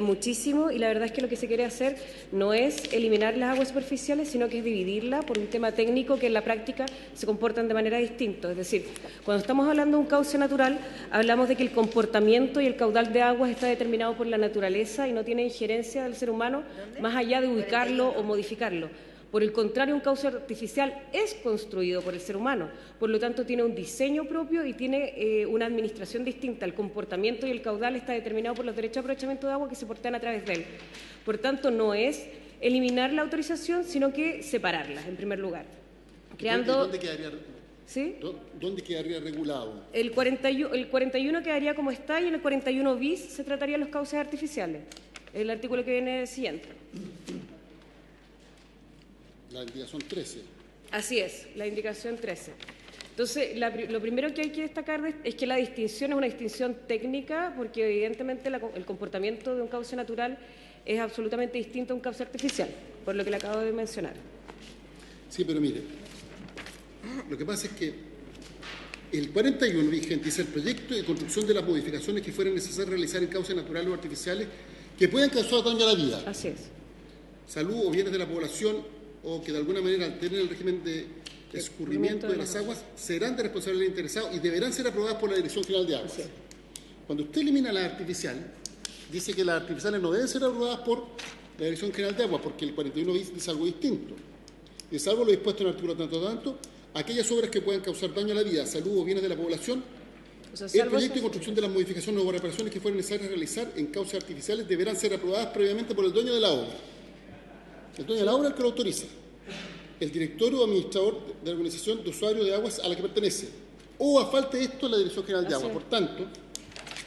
muchísimo y la verdad es que lo que se quiere hacer no es eliminar las aguas superficiales, sino que es dividirla por un tema técnico que en la práctica se comportan de manera distinta. Es decir, cuando estamos hablando de un cauce natural, hablamos de que el comportamiento y el caudal de aguas está determinado por la naturaleza y no tiene injerencia del ser humano más allá de ubicarlo o modificarlo. Por el contrario, un cauce artificial es construido por el ser humano, por lo tanto tiene un diseño propio y tiene una administración distinta. El comportamiento y el caudal está determinado por los derechos de aprovechamiento de agua que se portan a través de él. Por tanto, no es eliminar la autorización, sino que separarla, en primer lugar. ¿Dónde quedaría, ¿sí? ¿Dónde quedaría regulado? El 41 quedaría como está y en el 41 bis se tratarían los cauces artificiales, el artículo que viene siguiente. La indicación 13. Así es, la indicación 13. Entonces, lo primero que hay que destacar es que la distinción es una distinción técnica, porque evidentemente el comportamiento de un cauce natural es absolutamente distinto a un cauce artificial, por lo que le acabo de mencionar. Sí, pero mire, lo que pasa es que el 41 vigente dice el proyecto de construcción de las modificaciones que fueran necesarias realizar en cauces naturales o artificiales que puedan causar daño a la vida, así es, salud o bienes de la población, o que de alguna manera alteren el régimen de escurrimiento de las aguas, serán de responsabilidad del interesado y deberán ser aprobadas por la Dirección General de Aguas. Cuando usted elimina la artificial, dice que las artificiales no deben ser aprobadas por la Dirección General de Aguas, porque el 41 dice algo distinto. Y salvo lo dispuesto en el artículo tanto, aquellas obras que puedan causar daño a la vida, salud o bienes de la población, el proyecto de construcción de las modificaciones o reparaciones que fueran necesarias realizar en causas artificiales deberán ser aprobadas previamente por el dueño de la obra. El dueño de la obra es el que lo autoriza, el director o administrador de la organización de usuarios de aguas a la que pertenece, o a falta de esto, la Dirección General de Aguas. Por tanto,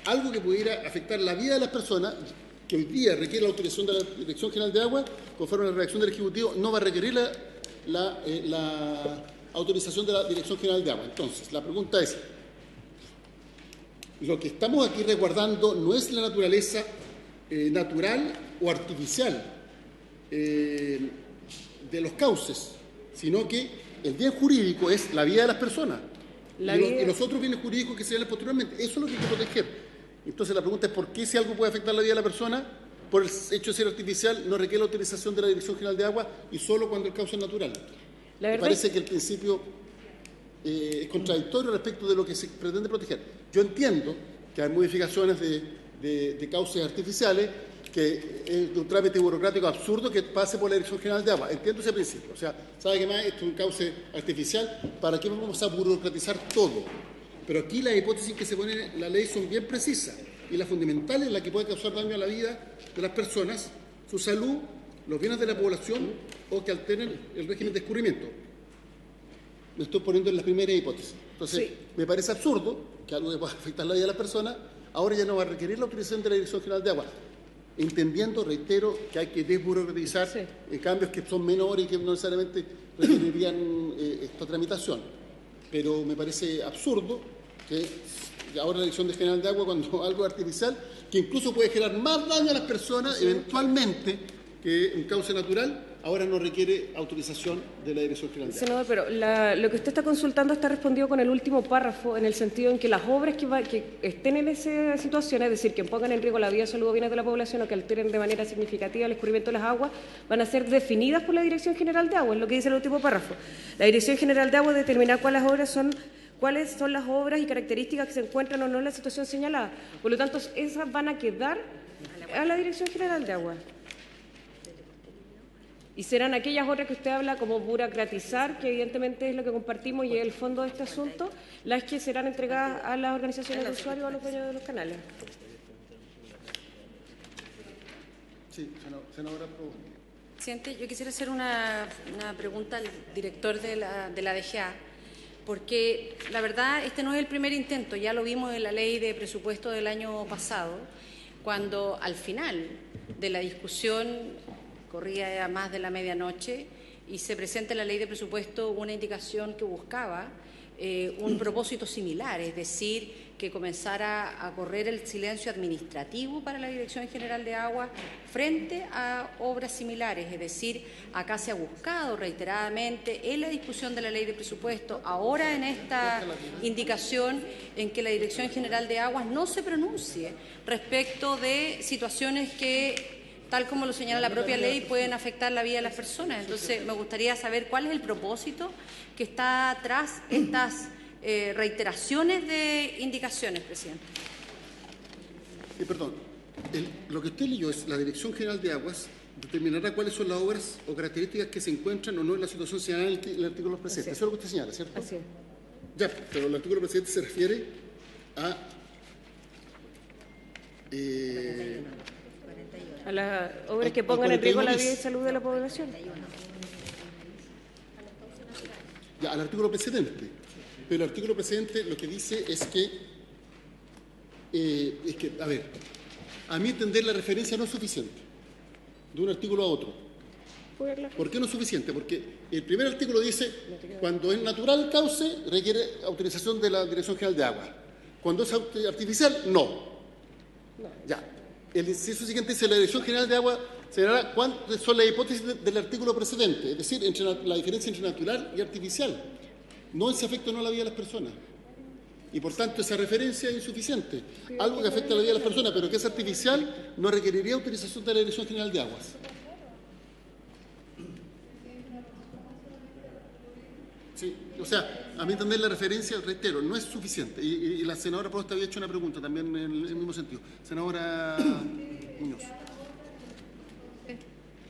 algo que pudiera afectar la vida de las personas, que hoy día requiere la autorización de la Dirección General de Aguas, conforme a la redacción del Ejecutivo, no va a requerir la autorización de la Dirección General de Aguas. Entonces, la pregunta es, lo que estamos aquí resguardando no es la naturaleza natural o artificial de los cauces, sino que el bien jurídico es la vida de las personas y los otros bienes jurídicos que se den posteriormente. Eso es lo que hay que proteger. Entonces la pregunta es ¿por qué si algo puede afectar la vida de la persona, por el hecho de ser artificial, no requiere la autorización de la Dirección General de Agua y solo cuando el cauce es natural? Me parece que el principio es contradictorio respecto de lo que se pretende proteger. Yo entiendo que hay modificaciones de cauces artificiales que es de un trámite burocrático absurdo que pase por la Dirección General de Agua. Entiendo ese principio. O sea, ¿sabe qué más? Esto es un cauce artificial. ¿Para qué vamos a burocratizar todo? Pero aquí las hipótesis que se ponen en la ley son bien precisas. Y la fundamental es la que puede causar daño a la vida de las personas, su salud, los bienes de la población o que alteren el régimen de escurrimiento. Me estoy poniendo en la primera hipótesis. Entonces, me parece absurdo que algo que pueda afectar la vida de las personas ahora ya no va a requerir la autorización de la Dirección General de Agua. Entendiendo, reitero, que hay que desburocratizar cambios que son menores y que no necesariamente requerirían esta tramitación. Pero me parece absurdo que ahora la Dirección General de Agua, cuando algo es artificial, que incluso puede generar más daño a las personas, eventualmente, que un cauce natural, ahora no requiere autorización de la Dirección General de Agua. Senador, pero lo que usted está consultando está respondido con el último párrafo, en el sentido en que las obras que estén en esa situación, es decir, que pongan en riesgo la vida, salud o bienes de la población o que alteren de manera significativa el escurrimiento de las aguas, van a ser definidas por la Dirección General de Agua, es lo que dice el último párrafo. La Dirección General de Agua determinará cuáles son las obras y características que se encuentran o no en la situación señalada. Por lo tanto, esas van a quedar a la Dirección General de Agua. Y serán aquellas otras que usted habla como burocratizar, que evidentemente es lo que compartimos y es el fondo de este asunto, las que serán entregadas a las organizaciones de usuarios o a los dueños de los canales. Sí, senadora. Presidente, yo quisiera hacer una pregunta al director de la DGA, porque la verdad este no es el primer intento, ya lo vimos en la ley de presupuesto del año pasado, cuando al final de la discusión, corría ya más de la medianoche, y se presenta en la ley de presupuesto una indicación que buscaba un propósito similar, es decir, que comenzara a correr el silencio administrativo para la Dirección General de Agua frente a obras similares. Es decir, acá se ha buscado reiteradamente en la discusión de la ley de presupuesto, ahora en esta indicación en que la Dirección General de Aguas no se pronuncie respecto de situaciones que, tal como lo señala la propia ley, pueden afectar la vida de las personas. Entonces, me gustaría saber cuál es el propósito que está tras estas reiteraciones de indicaciones, presidente. Perdón, lo que usted leyó es la Dirección General de Aguas determinará cuáles son las obras o características que se encuentran o no en la situación señalada en el artículo precedente. Eso es lo que usted señala, ¿cierto? Así es. Ya, pero el artículo precedente se refiere a las obras que pongan en riesgo la vida y salud de la población. Ya, al artículo precedente. Pero el artículo precedente lo que dice es que, a ver, a mi entender la referencia no es suficiente de un artículo a otro. ¿Por qué no es suficiente? Porque el primer artículo dice, cuando es natural el cauce, requiere autorización de la Dirección General de Agua. Cuando es artificial, no. Ya. El inciso siguiente dice, la Dirección General de Agua señalará cuáles son las hipótesis del artículo precedente, es decir, entre la diferencia entre natural y artificial. No en si afecta o no a la vida de las personas. Y por tanto esa referencia es insuficiente. Algo que afecta a la vida de las personas, pero que es artificial, no requeriría autorización de la Dirección General de Aguas. Sí, o sea, a mi entender la referencia, reitero, no es suficiente. Y la senadora Prost había hecho una pregunta también en el mismo sentido. Senadora Muñoz.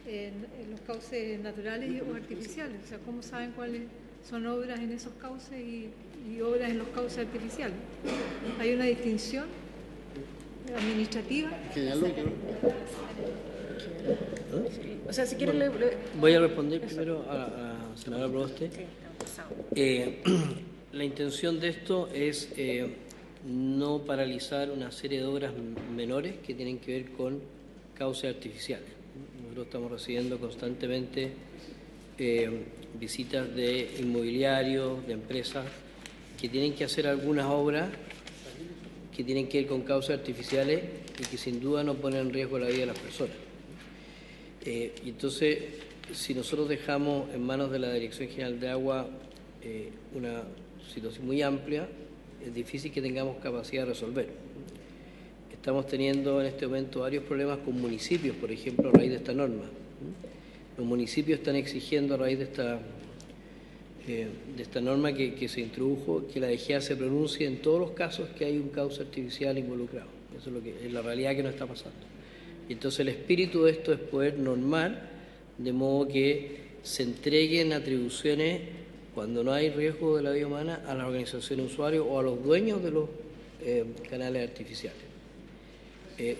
En los cauces naturales o artificiales, o sea, ¿cómo saben cuáles son obras en esos cauces y obras en los cauces artificiales? ¿Hay una distinción administrativa? O sea, si quieren... Voy a responder primero a la senadora Proboste. La intención de esto es no paralizar una serie de obras menores que tienen que ver con cauces artificiales. Nosotros estamos recibiendo constantemente visitas de inmobiliarios, de empresas que tienen que hacer algunas obras que tienen que ver con causas artificiales y que sin duda no ponen en riesgo la vida de las personas. Y entonces, si nosotros dejamos en manos de la Dirección General de Agua una situación muy amplia, es difícil que tengamos capacidad de resolver. Estamos teniendo en este momento varios problemas con municipios, por ejemplo, a raíz de esta norma. Los municipios están exigiendo a raíz de esta norma que se introdujo que la DGA se pronuncie en todos los casos que hay un cauce artificial involucrado. Eso es lo que es la realidad que nos está pasando. Y entonces el espíritu de esto es poder normar de modo que se entreguen atribuciones cuando no hay riesgo de la vida humana a las organizaciones de usuarios o a los dueños de los canales artificiales.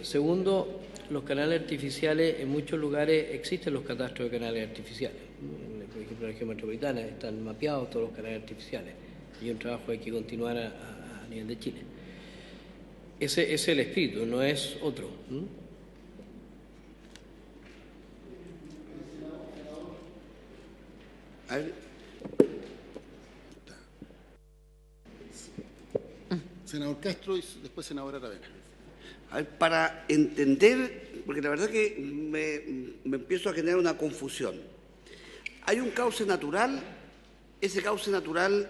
Segundo, los canales artificiales, en muchos lugares existen los catastros de canales artificiales. Por ejemplo, en la región metropolitana están mapeados todos los canales artificiales y un trabajo hay que continuar a nivel de Chile. Ese es el espíritu, no es otro. A ver. Senador Castro y después senadora Aravena. A ver, para entender, porque la verdad que me empiezo a generar una confusión. Hay un cauce natural, ese cauce natural,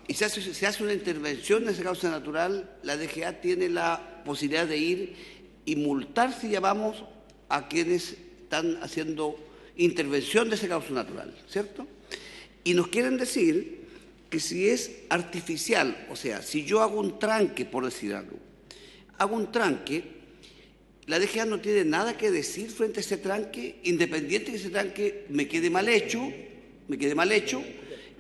y se hace una intervención en ese cauce natural, la DGA tiene la posibilidad de ir y multar, si llamamos, a quienes están haciendo intervención de ese cauce natural, ¿cierto? Y nos quieren decir que si es artificial, o sea, si yo hago un tranque, por decir algo, hago un tranque, la DGA no tiene nada que decir frente a ese tranque, independiente que ese tranque me quede mal hecho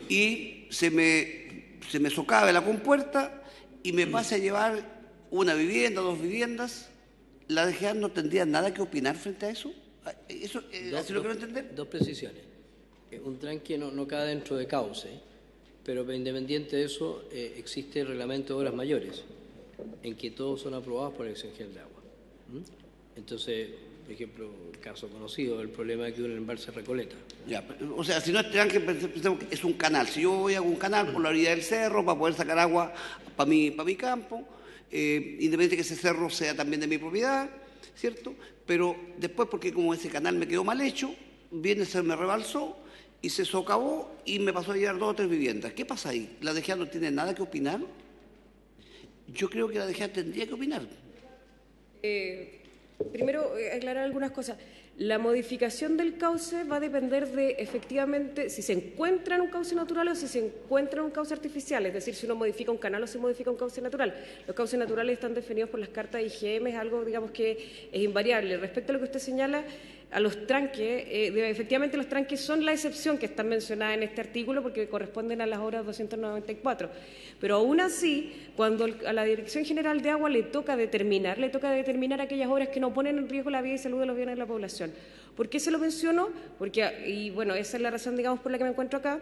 y se me socave la compuerta y me pase a llevar una vivienda, 2 viviendas, ¿la DGA no tendría nada que opinar frente a eso? Eso, así lo quiero entender. Dos precisiones. Un tranque no cae dentro de cauce, pero independiente de eso, existe el reglamento de obras mayores, en que todos son aprobados por la Dirección General de Agua. Entonces, por ejemplo, el caso conocido, el problema que hubo en el embalse Recoleta. Ya, o sea, si no es tranque, pensemos que es un canal. Si yo voy a un canal por la orilla del cerro para poder sacar agua para mi campo, independiente que ese cerro sea también de mi propiedad, ¿cierto? Pero después, porque como ese canal me quedó mal hecho, se me rebalsó y se socavó y me pasó a llevar 2 o 3 viviendas. ¿Qué pasa ahí? ¿La DGA no tiene nada que opinar? Yo creo que la DGA tendría que opinar. Primero, aclarar algunas cosas. La modificación del cauce va a depender de, efectivamente, si se encuentra en un cauce natural o si se encuentra en un cauce artificial, es decir, si uno modifica un canal o se modifica un cauce natural. Los cauces naturales están definidos por las cartas de IGM, es algo, digamos, que es invariable. Respecto a lo que usted señala, a los tranques, efectivamente los tranques son la excepción que están mencionadas en este artículo porque corresponden a las obras 294. Pero aún así, cuando a la Dirección General de Agua le toca determinar aquellas obras que no ponen en riesgo la vida y salud de los bienes de la población. ¿Por qué se lo menciono? Porque, y bueno, esa es la razón, digamos, por la que me encuentro acá.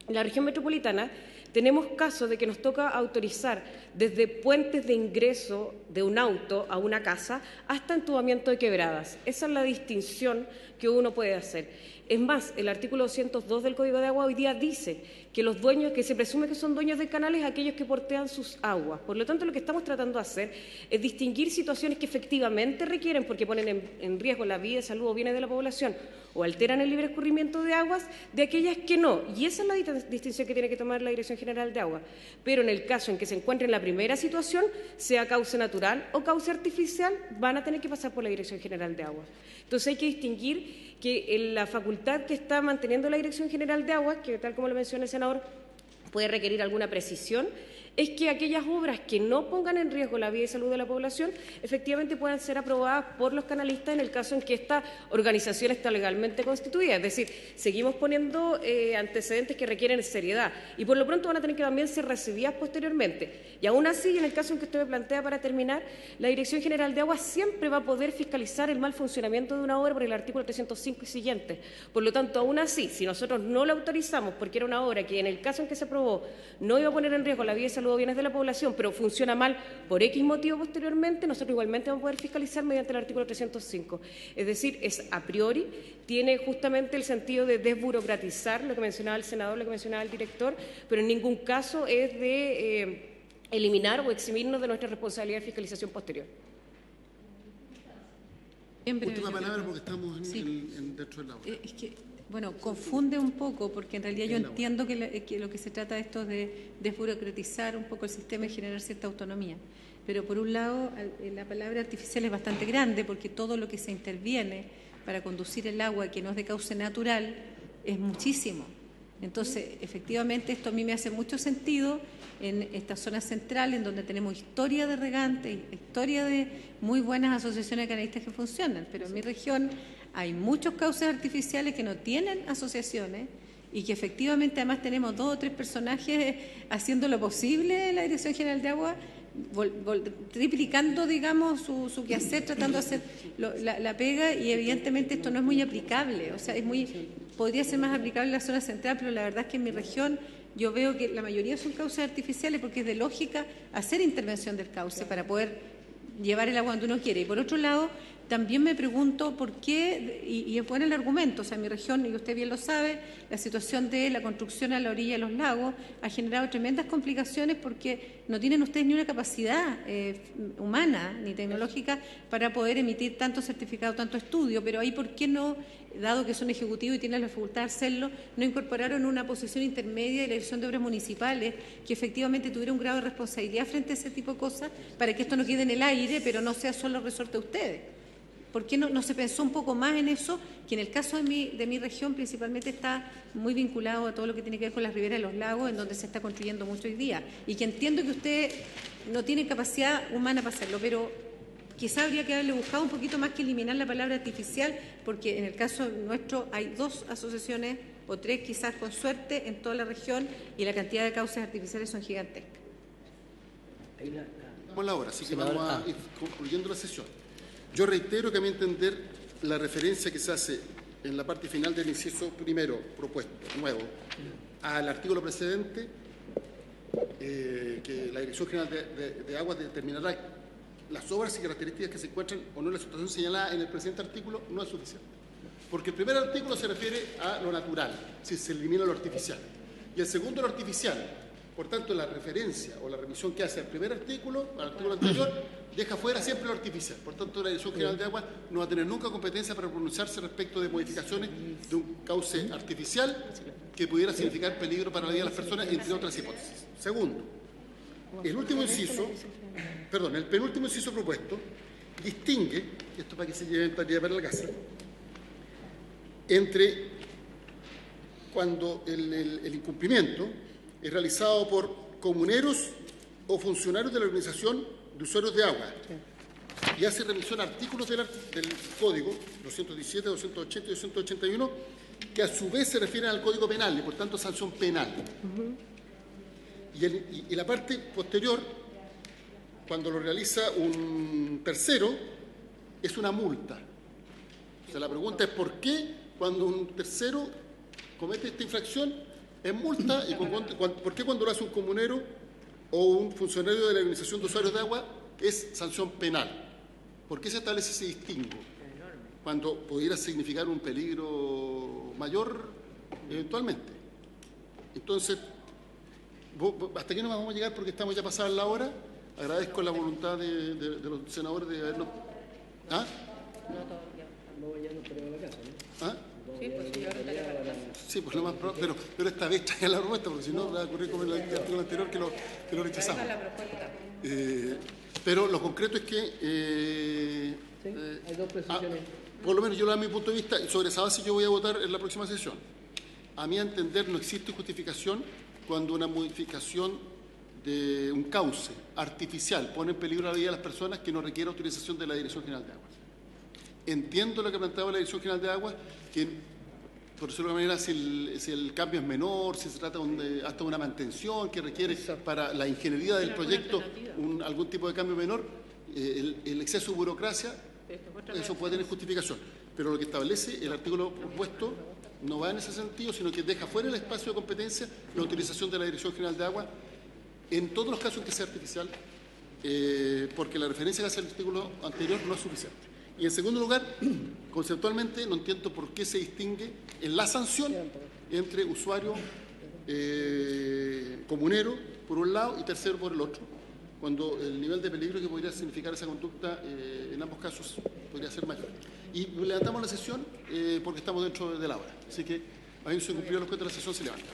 En la región metropolitana tenemos casos de que nos toca autorizar desde puentes de ingreso de un auto a una casa hasta entubamiento de quebradas. Esa es la distinción que uno puede hacer. Es más, el artículo 202 del Código de Agua hoy día dice que los dueños, que se presume que son dueños de canales, aquellos que portean sus aguas. Por lo tanto, lo que estamos tratando de hacer es distinguir situaciones que efectivamente requieren, porque ponen en riesgo la vida, salud o bienes de la población, o alteran el libre escurrimiento de aguas, de aquellas que no. Y esa es la distinción que tiene que tomar la Dirección General de Agua. Pero en el caso en que se encuentre en la primera situación, sea cauce natural o cauce artificial, van a tener que pasar por la Dirección General de Agua. Entonces hay que distinguir que la facultad que está manteniendo la Dirección General de Agua, que tal como lo menciona el senador, puede requerir alguna precisión, es que aquellas obras que no pongan en riesgo la vida y salud de la población efectivamente puedan ser aprobadas por los canalistas en el caso en que esta organización está legalmente constituida. Es decir, seguimos poniendo antecedentes que requieren seriedad y por lo pronto van a tener que también ser recibidas posteriormente. Y aún así, en el caso en que usted me plantea para terminar, la Dirección General de Agua siempre va a poder fiscalizar el mal funcionamiento de una obra por el artículo 305 y siguiente. Por lo tanto, aún así, si nosotros no la autorizamos porque era una obra que en el caso en que se aprobó no iba a poner en riesgo la vida y salud o bienes de la población, pero funciona mal por X motivo posteriormente, nosotros igualmente vamos a poder fiscalizar mediante el artículo 305. Es decir, es a priori, tiene justamente el sentido de desburocratizar, lo que mencionaba el senador, lo que mencionaba el director, pero en ningún caso es de eliminar o eximirnos de nuestra responsabilidad de fiscalización posterior. Última palabra porque estamos dentro del aula. Es que, bueno, confunde un poco porque en realidad yo entiendo que lo que se trata de esto es de desburocratizar un poco el sistema y generar cierta autonomía. Pero por un lado, la palabra artificial es bastante grande porque todo lo que se interviene para conducir el agua que no es de cauce natural es muchísimo. Entonces, efectivamente, esto a mí me hace mucho sentido en esta zona central, en donde tenemos historia de regantes, historia de muy buenas asociaciones de canalistas que funcionan, pero en mi región hay muchos cauces artificiales que no tienen asociaciones y que efectivamente además tenemos 2 o 3 personajes haciendo lo posible en la Dirección General de Agua, triplicando, digamos, su quehacer, tratando de hacer la pega, y evidentemente esto no es muy aplicable. O sea, podría ser más aplicable en la zona central, pero la verdad es que en mi región yo veo que la mayoría son cauces artificiales porque es de lógica hacer intervención del cauce para poder llevar el agua donde uno quiere. Y por otro lado, también me pregunto por qué, y es bueno el argumento, o sea, en mi región, y usted bien lo sabe, la situación de la construcción a la orilla de los lagos ha generado tremendas complicaciones porque no tienen ustedes ni una capacidad humana ni tecnológica para poder emitir tanto certificado, tanto estudio, pero ahí ¿por qué no, dado que son ejecutivos y tienen la facultad de hacerlo, no incorporaron una posición intermedia de la Dirección de Obras Municipales que efectivamente tuviera un grado de responsabilidad frente a ese tipo de cosas para que esto no quede en el aire, pero no sea solo resorte de ustedes? ¿Por qué no se pensó un poco más en eso? Que en el caso de mi región principalmente está muy vinculado a todo lo que tiene que ver con las riberas de los lagos, en donde se está construyendo mucho hoy día. Y que entiendo que usted no tiene capacidad humana para hacerlo, pero quizá habría que haberle buscado un poquito más que eliminar la palabra artificial, porque en el caso nuestro hay 2 asociaciones, o 3 quizás con suerte, en toda la región, y la cantidad de cauces artificiales son gigantescas. Vamos a la hora, así que vamos a ir concluyendo la sesión. Yo reitero que a mi entender la referencia que se hace en la parte final del inciso primero propuesto, nuevo, al artículo precedente, que la Dirección General de Aguas determinará las obras y características que se encuentran o no en la situación señalada en el presente artículo, no es suficiente. Porque el primer artículo se refiere a lo natural, si se elimina lo artificial. Y el segundo, lo artificial. Por tanto, la referencia o la revisión que hace al primer artículo, al artículo anterior, deja fuera siempre lo artificial. Por tanto, la Dirección General de Aguas no va a tener nunca competencia para pronunciarse respecto de modificaciones de un cauce artificial que pudiera significar peligro para la vida de las personas, entre otras hipótesis. Segundo, el penúltimo inciso propuesto distingue, esto para que se lleven tarea para la casa, entre cuando el incumplimiento es realizado por comuneros o funcionarios de la organización de usuarios de agua y hace remisión a artículos del Código 217, 280 y 281 que a su vez se refieren al Código Penal y por tanto sanción penal. Y la parte posterior, cuando lo realiza un tercero, es una multa. O sea, la pregunta es ¿por qué cuando un tercero comete esta infracción es multa y por qué cuando lo hace un comunero o un funcionario de la organización de usuarios de agua es sanción penal? ¿Por qué se establece ese distingo? Cuando pudiera significar un peligro mayor eventualmente. Entonces, hasta aquí no vamos a llegar porque estamos ya pasadas la hora. Agradezco la voluntad de los senadores de habernos... ¿Ah? ¿Ah? Sí, pues lo más probable, pero esta vez traiga la propuesta, porque si no va a ocurrir como en el artículo anterior que lo rechazamos. Pero lo concreto es que... hay dos precisiones. Por lo menos yo lo doy a mi punto de vista, y sobre esa base yo voy a votar en la próxima sesión. A mi entender no existe justificación cuando una modificación de un cauce artificial pone en peligro la vida de las personas que no requiere autorización de la Dirección General de Aguas. Entiendo lo que planteaba la Dirección General de Aguas, que, por decirlo de alguna manera, si el cambio es menor, si se trata hasta de una mantención que requiere para la ingeniería del proyecto algún tipo de cambio menor, el exceso de burocracia, eso puede tener justificación. Pero lo que establece el artículo propuesto no va en ese sentido, sino que deja fuera el espacio de competencia la utilización de la Dirección General de Aguas en todos los casos en que sea artificial, porque la referencia que hace el artículo anterior no es suficiente. Y en segundo lugar, conceptualmente no entiendo por qué se distingue en la sanción entre usuario comunero por un lado y tercero por el otro, cuando el nivel de peligro que podría significar esa conducta en ambos casos podría ser mayor. Y levantamos la sesión porque estamos dentro de la hora. Así que, habiéndose cumplido los cuentos, la sesión se levanta.